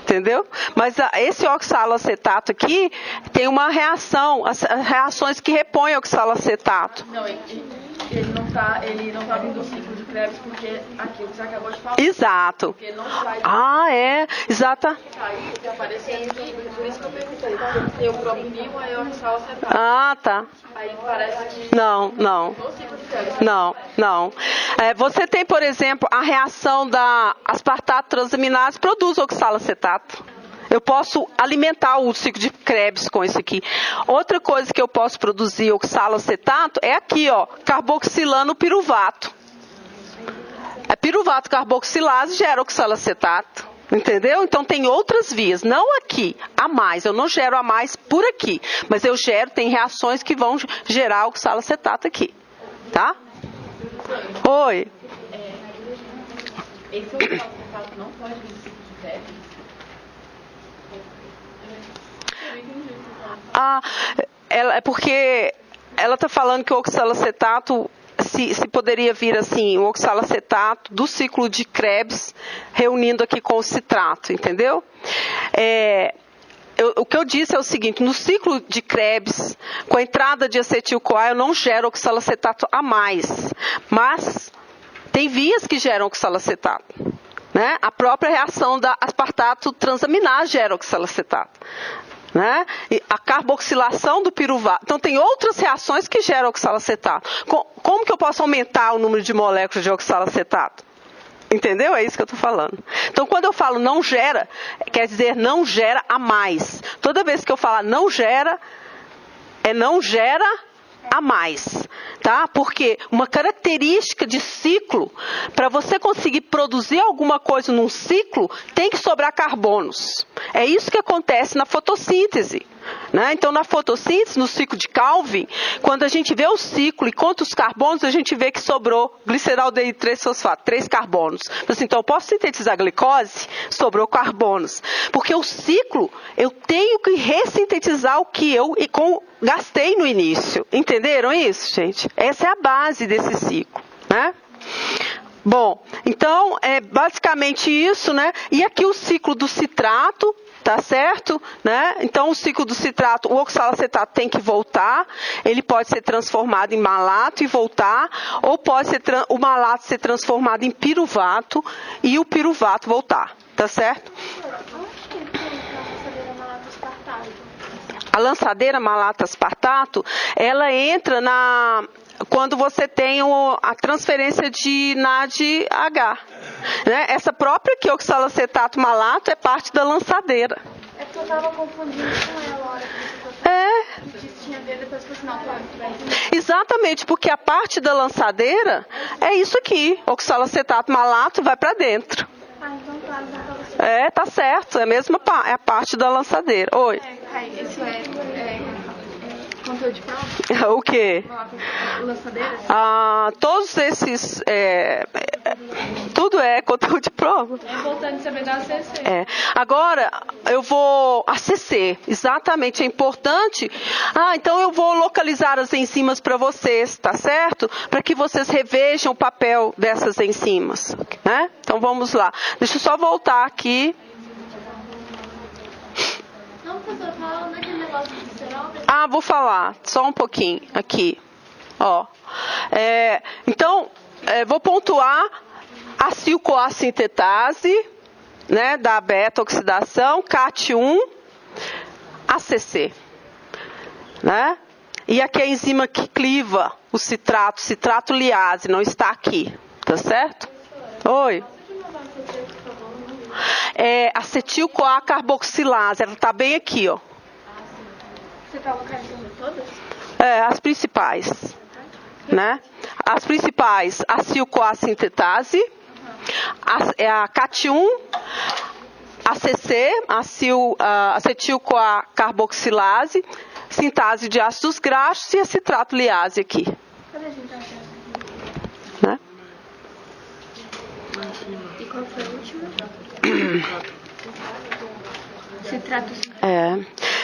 Entendeu? Mas esse oxaloacetato aqui tem uma reação, as reações que repõem o oxaloacetato. Não, ele não tá vindo do ciclo de Krebs, porque aqui você acabou de falar. Exato. Porque não sai. Exata. Aí que apareceu aqui, por isso que eu perguntei. Tem o propinil, aí o oxaloacetato. Tá. Aí parece que Não. no ciclo de Krebs. Não. Você tem, por exemplo, a reação da aspartato transaminase produz oxaloacetato. Eu posso alimentar o ciclo de Krebs com isso aqui. Outra coisa que eu posso produzir oxalacetato é aqui, ó, carboxilano piruvato. A piruvato carboxilase gera oxalacetato. Entendeu? Então tem outras vias, não aqui, a mais. Eu não gero a mais por aqui, mas eu gero, tem reações que vão gerar oxalacetato aqui. Tá? Oi. Esse oxalacetato não pode vir do ciclo de Krebs? É porque ela está falando que o oxalacetato, se poderia vir assim, o oxalacetato do ciclo de Krebs, reunindo aqui com o citrato, entendeu? O que eu disse é o seguinte, no ciclo de Krebs, com a entrada de acetil-CoA, eu não gero oxalacetato a mais, mas tem vias que geram oxalacetato. Né? A própria reação da aspartato transaminase gera oxalacetato. Né? E a carboxilação do piruvato. Então, tem outras reações que geram oxalacetato. Como que eu posso aumentar o número de moléculas de oxalacetato? Entendeu? É isso que eu estou falando. Então, quando eu falo não gera, quer dizer não gera a mais. Toda vez que eu falar não gera, é não gera a mais, tá? Porque uma característica de ciclo, para você conseguir produzir alguma coisa num ciclo, tem que sobrar carbonos. É isso que acontece na fotossíntese, né? Então, na fotossíntese, no ciclo de Calvin, quando a gente vê o ciclo e conta os carbonos, a gente vê que sobrou gliceraldeído 3-fosfato, 3 carbonos. Então, eu posso sintetizar glicose, sobrou carbonos. Porque o ciclo, eu tenho que ressintetizar o que eu gastei no início. Entenderam isso, gente? Essa é a base desse ciclo, né? Bom, então, é basicamente isso, né? E aqui o ciclo do citrato, tá certo? Né? Então, o ciclo do citrato, o oxalacetato tem que voltar, ele pode ser transformado em malato e voltar, ou pode ser o malato ser transformado em piruvato e o piruvato voltar, tá certo? A lançadeira malato aspartato, ela entra quando você tem a transferência de NADH. Né? Essa própria aqui, oxalacetato malato, é parte da lançadeira. É porque eu estava confundindo com ela a hora que você tinha a ver, depois falou assim, não, vai. Exatamente, porque a parte da lançadeira é isso aqui. Oxalacetato malato vai para dentro. Então tá. Tá certo, é a parte da lançadeira. Oi. Isso é conteúdo de prova? O quê? Lançadeira? Todos esses... tudo é conteúdo de prova. É importante saber da ACC. Agora, eu vou... ACC, exatamente, é importante. Então eu vou localizar as enzimas para vocês, tá certo? Para que vocês revejam o papel dessas enzimas. Né? Então vamos lá. Deixa eu só voltar aqui. Não, professora, fala naquele negócio de glicerol. Vou falar, só um pouquinho aqui. Ó. Então, vou pontuar acil-CoA sintetase, né, da beta-oxidação, CAT1, ACC. Né? E aqui a enzima que cliva o citrato liase, não está aqui. Tá certo? Oi. Acetil-CoA carboxilase, ela está bem aqui, ó. Você está localizando todas? As principais. Né? As principais, acil-CoA sintetase, a CAT1, ACC, acetil-CoA carboxilase, sintase de ácidos graxos e a citrato liase aqui. Cadê a gente? Né? E qual foi a última? Citrato.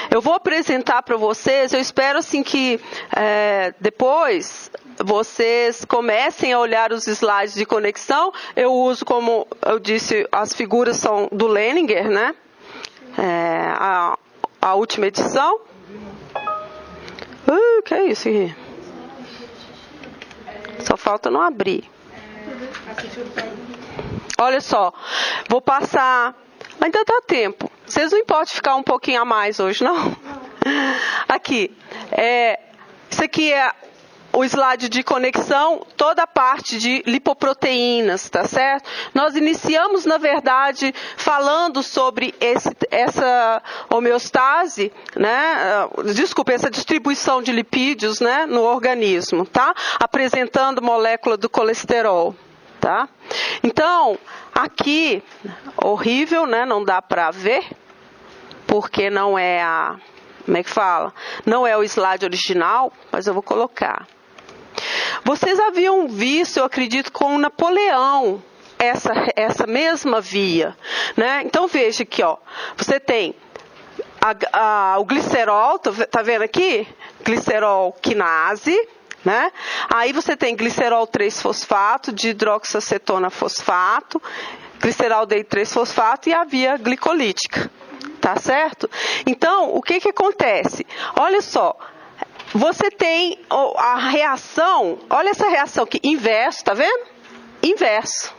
Eu vou apresentar para vocês, eu espero assim que depois vocês comecem a olhar os slides de conexão. Eu uso, como eu disse, as figuras são do Leninger, né? A última edição. Que é isso aqui? Só falta não abrir. Olha só, vou passar... Ainda dá tempo. Vocês não importam ficar um pouquinho a mais hoje, não? Aqui. Isso aqui é o slide de conexão, toda a parte de lipoproteínas, tá certo? Nós iniciamos, na verdade, falando sobre essa homeostase, né? Desculpa, essa distribuição de lipídios, né, no organismo, tá? Apresentando molécula do colesterol, tá? Então, aqui, horrível, né? Não dá para ver, porque não é como é que fala? Não é o slide original, mas eu vou colocar. Vocês haviam visto, eu acredito, com o Napoleão, essa mesma via, né? Então veja aqui, ó, você tem o glicerol, tá vendo aqui? Glicerol quinase, né? Aí você tem glicerol 3-fosfato, dihidroxacetona fosfato, gliceraldeído 3-fosfato e a via glicolítica. Tá certo? Então, o que acontece? Olha só, você tem a reação, olha essa reação aqui, inverso, tá vendo? Inverso.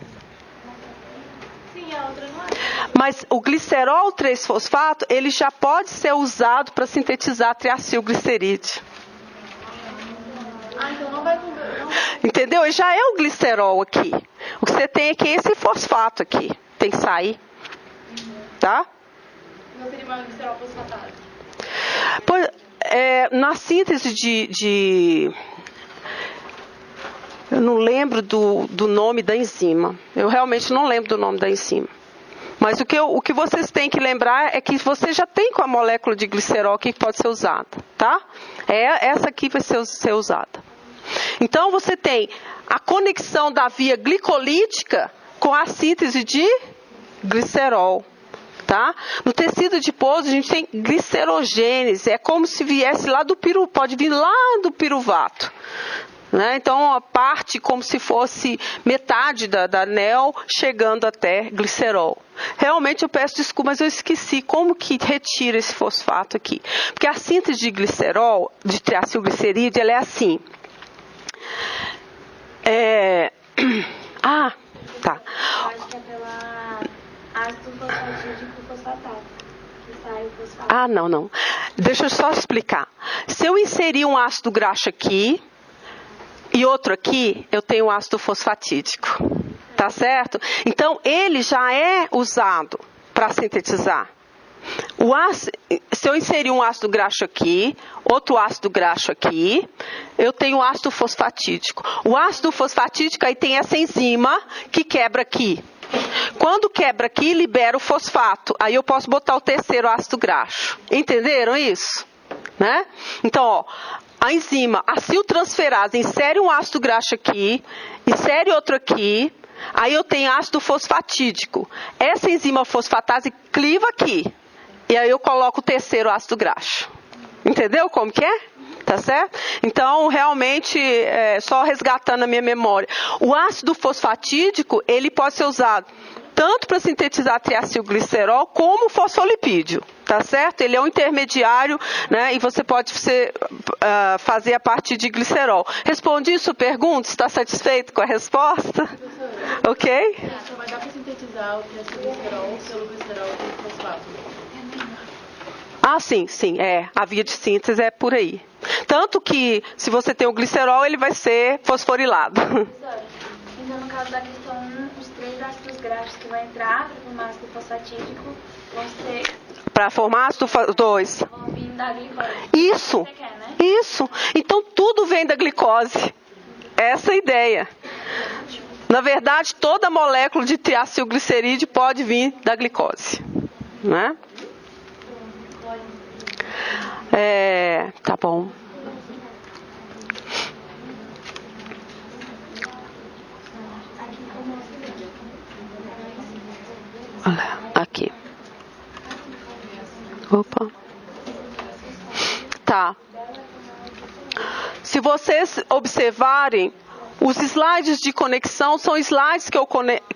Sim, a outra não é. Mas o glicerol 3-fosfato, ele já pode ser usado para sintetizar triacilglicerídeo. Então não vai... Entendeu? E já é o glicerol aqui. O que você tem aqui é esse fosfato aqui. Tem que sair. Tá? Não seria uma glicerol fosfatase? Na síntese eu não lembro do nome da enzima. Eu realmente não lembro do nome da enzima. Mas o que vocês têm que lembrar é que você já tem com a molécula de glicerol aqui que pode ser usada, tá? Essa aqui vai ser usada. Então, você tem a conexão da via glicolítica com a síntese de glicerol. Tá? No tecido adiposo a gente tem glicerogênese, é como se viesse lá pode vir lá do piruvato. Né? Então a parte como se fosse metade da anel chegando até glicerol. Realmente eu peço desculpa, mas eu esqueci como que retira esse fosfato aqui. Porque a síntese de glicerol, de triacilglicerídeo, ela é assim. Tá. Eu acho que é pela ácido fosfatídico fosfatado, que sai o fosfato. Não. Deixa eu só explicar. Se eu inserir um ácido graxo aqui e outro aqui, eu tenho um ácido fosfatídico. Tá certo? Então, ele já é usado para sintetizar. Se eu inserir um ácido graxo aqui, outro ácido graxo aqui, eu tenho ácido fosfatídico. O ácido fosfatídico aí tem essa enzima que quebra aqui. Quando quebra aqui, libera o fosfato. Aí eu posso botar o terceiro ácido graxo. Entenderam isso? Né? Então, ó, a enzima aciltransferase insere um ácido graxo aqui, insere outro aqui, aí eu tenho ácido fosfatídico. Essa enzima fosfatase cliva aqui. E aí eu coloco o terceiro ácido graxo. Entendeu como que é? Tá certo? Então, realmente, só resgatando a minha memória. O ácido fosfatídico, ele pode ser usado tanto para sintetizar triacilglicerol como fosfolipídio. Tá certo? Ele é um intermediário, né? E você pode fazer a partir de glicerol. Respondi sua pergunta? Está satisfeito com a resposta? Ok? Só vai dar para sintetizar o triacilglicerol pelo glicerol e fosfato. Sim. A via de síntese é por aí. Tanto que, se você tem o glicerol, ele vai ser fosforilado. Então, no caso da questão 1, os 3 ácidos graxos que vão entrar para formar ácido fosfatídico vão ser... Para formar ácido 2. Vão vir da glicose. Isso. Você quer, né? Isso. Então, tudo vem da glicose. Essa é a ideia. Na verdade, toda molécula de triacilglicerídeo pode vir da glicose. Né? Tá bom. Olha, aqui. Opa. Tá. Se vocês observarem, os slides de conexão são slides que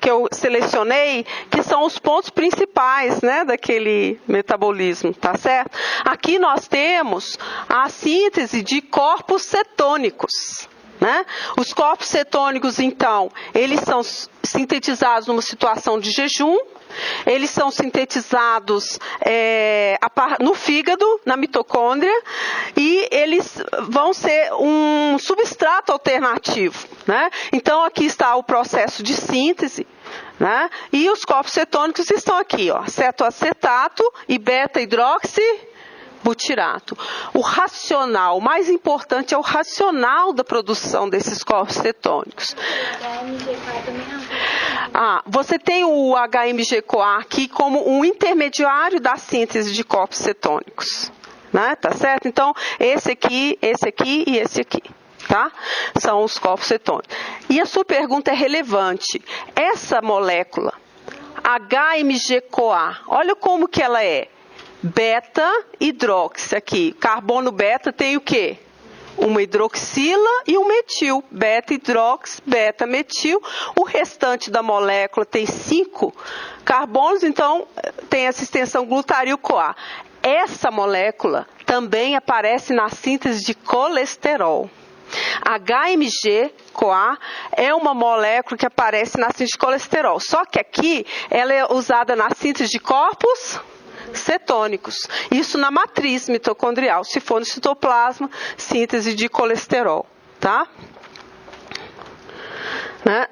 eu selecionei, que são os pontos principais, né, daquele metabolismo, tá certo? Aqui nós temos a síntese de corpos cetônicos. né? Os corpos cetônicos, então, eles são sintetizados numa situação de jejum, eles são sintetizados no fígado, na mitocôndria, e eles vão ser um substrato alternativo, né? Então, aqui está o processo de síntese, né? E os corpos cetônicos estão aqui, ó, cetoacetato e beta-hidroxibutirato. O racional, o mais importante é o racional da produção desses corpos cetônicos. Você tem o HMG-CoA aqui como um intermediário da síntese de corpos cetônicos, né? Tá certo? Então, esse aqui e esse aqui. Tá? São os corpos cetônicos. E a sua pergunta é relevante. Essa molécula, HMG-CoA, olha como que ela é. Beta-hidroxi aqui. Carbono beta tem o quê? Uma hidroxila e um metil. Beta-hidroxi, beta-metil. O restante da molécula tem 5 carbonos, então tem essa extensão glutaril-CoA. Essa molécula também aparece na síntese de colesterol. HMG-CoA é uma molécula que aparece na síntese de colesterol. Só que aqui ela é usada na síntese de corpos cetônicos. Isso na matriz mitocondrial. Se for no citoplasma, síntese de colesterol. Tá? Né?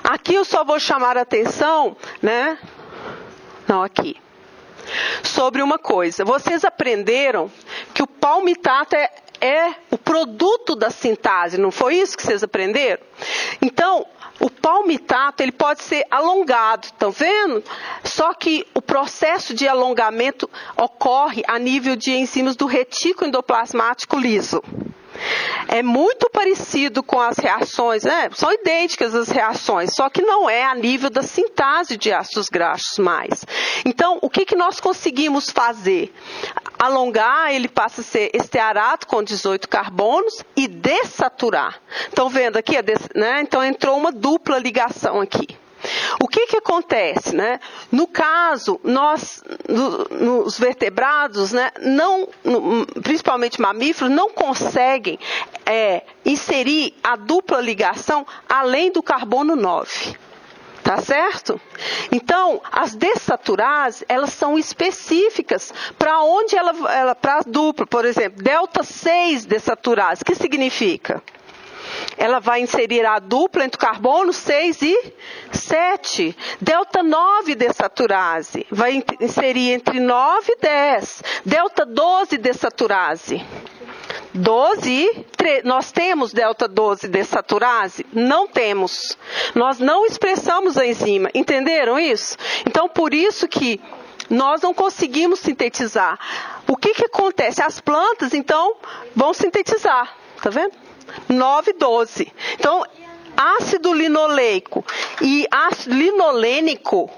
Aqui eu só vou chamar a atenção, né? Não, aqui. Sobre uma coisa. Vocês aprenderam que o palmitato é o produto da sintase, não foi isso que vocês aprenderam? Então, o palmitato ele pode ser alongado, estão vendo? Só que o processo de alongamento ocorre a nível de enzimas do retículo endoplasmático liso. É muito parecido com as reações, né? São idênticas as reações, só que não é a nível da sintase de ácidos graxos mais. Então, o que nós conseguimos fazer? Alongar, ele passa a ser estearato com 18 carbonos e dessaturar. Estão vendo aqui? Né? Então, entrou uma dupla ligação aqui. O que acontece, né? No caso, nos vertebrados, né, principalmente mamíferos, não conseguem inserir a dupla ligação além do carbono 9. Tá certo? Então, as dessaturases, elas são específicas para onde para a dupla. Por exemplo, delta 6 dessaturase. O que significa? Ela vai inserir a dupla entre o carbono 6 e 7. Delta 9 dessaturase. Vai inserir entre 9 e 10. Delta 12 dessaturase. 12, nós temos delta 12 dessaturase? Não temos. Nós não expressamos a enzima. Entenderam isso? Então, por isso que nós não conseguimos sintetizar. O que acontece? As plantas, então, vão sintetizar. Tá vendo? 9, 12. Então, ácido linoleico e ácido linolênico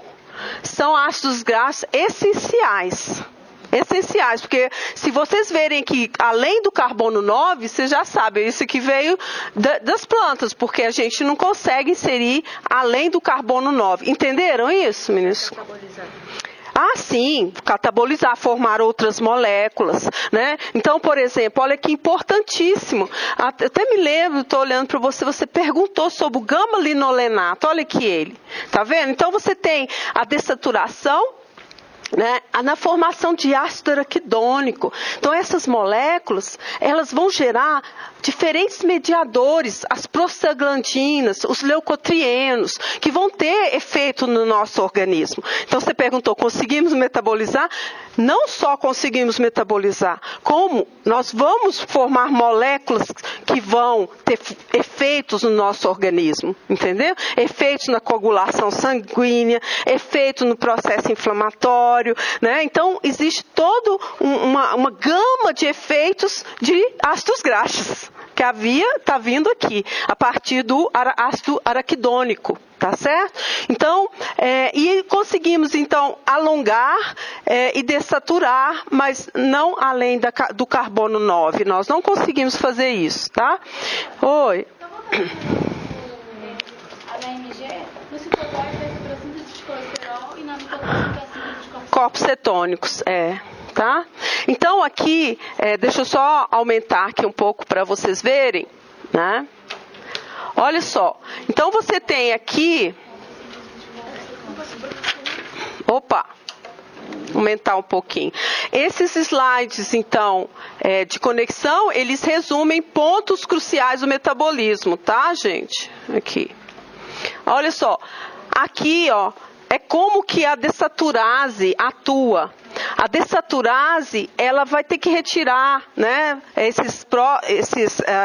são ácidos graxos essenciais. Essenciais, porque se vocês verem que além do carbono 9, vocês já sabem, isso aqui veio das plantas, porque a gente não consegue inserir além do carbono 9. Entenderam isso, meninos? Sim, catabolizar, formar outras moléculas, né? Então, por exemplo, olha que importantíssimo. Eu até me lembro, estou olhando para você, você perguntou sobre o gama-linolenato, olha aqui ele. Tá vendo? Então, você tem a dessaturação, né, na formação de ácido araquidônico. Então, essas moléculas, elas vão gerar diferentes mediadores, as prostaglandinas, os leucotrienos, que vão ter efeito no nosso organismo. Então, você perguntou, conseguimos metabolizar? Não só conseguimos metabolizar, como nós vamos formar moléculas que vão ter efeitos no nosso organismo, entendeu? Efeitos na coagulação sanguínea, efeito no processo inflamatório, né? Então, existe toda uma gama de efeitos de ácidos graxos que está vindo aqui, a partir do ácido araquidônico, tá certo? Então, e conseguimos, então, alongar e dessaturar, mas não além do carbono 9. Nós não conseguimos fazer isso, tá? Oi. HMG, no citoplasma é síntese de colesterol e na mitocôndria é síntese de corpos cetônicos, tá? Então aqui, deixa eu só aumentar aqui um pouco para vocês verem, né? Olha só, então você tem aqui, aumentar um pouquinho. Esses slides, então, de conexão, eles resumem pontos cruciais do metabolismo, tá, gente? Aqui. Olha só, aqui, ó, é como que a desaturase atua. A desaturase, ela vai ter que retirar, né, esses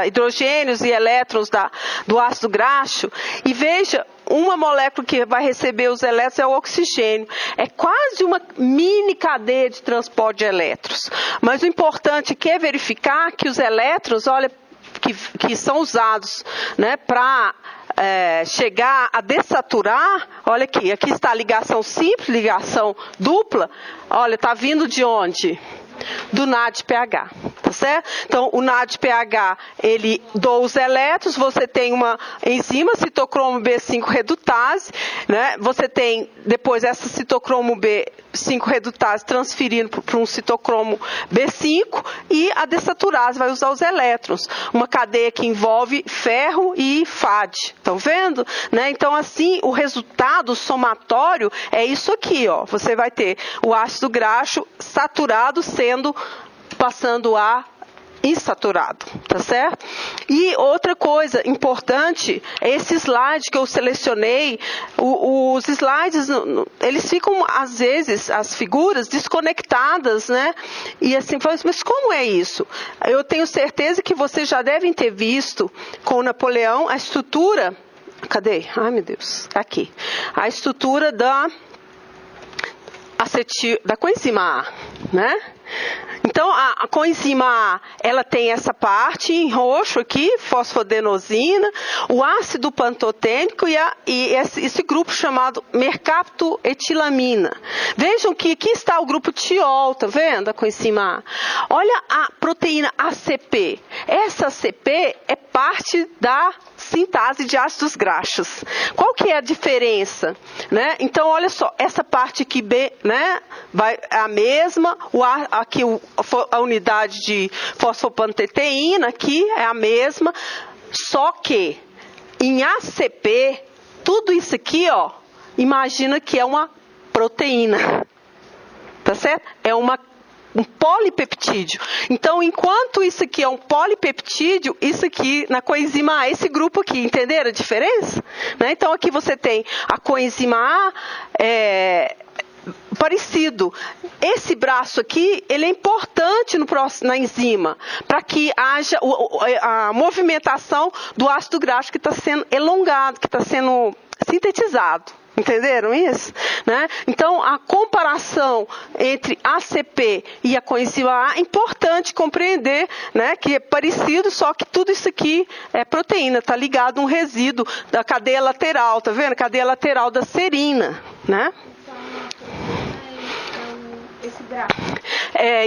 hidrogênios e elétrons do ácido graxo. E veja, uma molécula que vai receber os elétrons é o oxigênio. É quase uma mini cadeia de transporte de elétrons. Mas o importante aqui é verificar que os elétrons, olha, que são usados, né, para chegar a dessaturar, olha aqui está a ligação simples, ligação dupla, olha, está vindo de onde? Do NADPH, tá certo? Então, o NADPH, ele doa os elétrons, você tem uma enzima, citocromo B5 redutase, né? Você tem, depois, essa citocromo B5 redutase transferindo para um citocromo B5 e a desaturase vai usar os elétrons. Uma cadeia que envolve ferro e FAD. Estão vendo? Né? Então, assim, o resultado somatório é isso aqui, ó. Você vai ter o ácido graxo saturado passando a insaturado, tá certo? E outra coisa importante, esse slide que eu selecionei, os slides, eles ficam, às vezes, as figuras desconectadas, né? E assim, mas como é isso? Eu tenho certeza que vocês já devem ter visto com Napoleão a estrutura, cadê? Ai, meu Deus, aqui. A estrutura da coenzima A, né? Então, a coenzima A, ela tem essa parte em roxo aqui, fosfoadenosina, o ácido pantotênico e esse grupo chamado mercaptoetilamina. Vejam que aqui está o grupo tiol, tá vendo? A coenzima A. Olha a proteína ACP. Essa ACP é parte da sintase de ácidos graxos. Qual que é a diferença? Né? Então, olha só, essa parte aqui B, né, é a mesma, aqui a unidade de fosfopanteteína aqui é a mesma, só que em ACP, tudo isso aqui, ó, imagina que é uma proteína, tá certo? É um polipeptídeo. Então, enquanto isso aqui é um polipeptídeo, isso aqui na coenzima A, esse grupo aqui, entenderam a diferença? Né? Então, aqui você tem a coenzima A, parecido. Esse braço aqui, ele é importante na enzima, para que haja a movimentação do ácido graxo que está sendo elongado, que está sendo sintetizado. Entenderam isso? Né? Então, a comparação entre ACP e a coenzima A é importante compreender, né, que é parecido, só que tudo isso aqui é proteína, está ligado a um resíduo da cadeia lateral, tá vendo? Cadeia lateral da serina, né? Esse gráfico.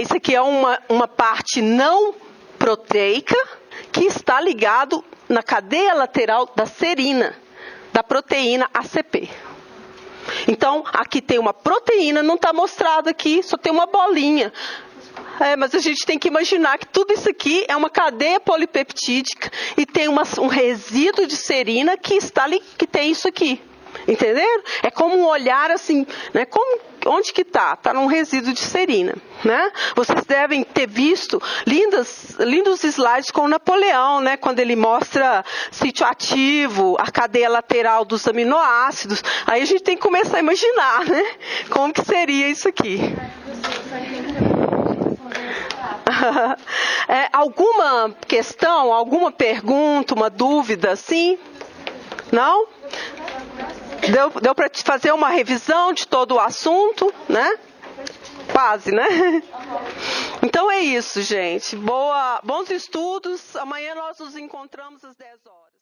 Isso aqui é uma parte não proteica que está ligado na cadeia lateral da serina, da proteína ACP. Então, aqui tem uma proteína, não está mostrado aqui, só tem uma bolinha. Mas a gente tem que imaginar que tudo isso aqui é uma cadeia polipeptídica e tem um resíduo de serina que tem isso aqui. Entenderam? É como um olhar assim, né? Onde que está? Está num resíduo de serina, né? Vocês devem ter visto lindos slides com o Napoleão, né? Quando ele mostra sítio ativo, a cadeia lateral dos aminoácidos. Aí a gente tem que começar a imaginar, né? Como que seria isso aqui? Alguma questão, alguma pergunta, uma dúvida, sim? Não? Deu para fazer uma revisão de todo o assunto, né? Quase, né? Então é isso, gente. Bons estudos. Amanhã nós nos encontramos às 10 horas.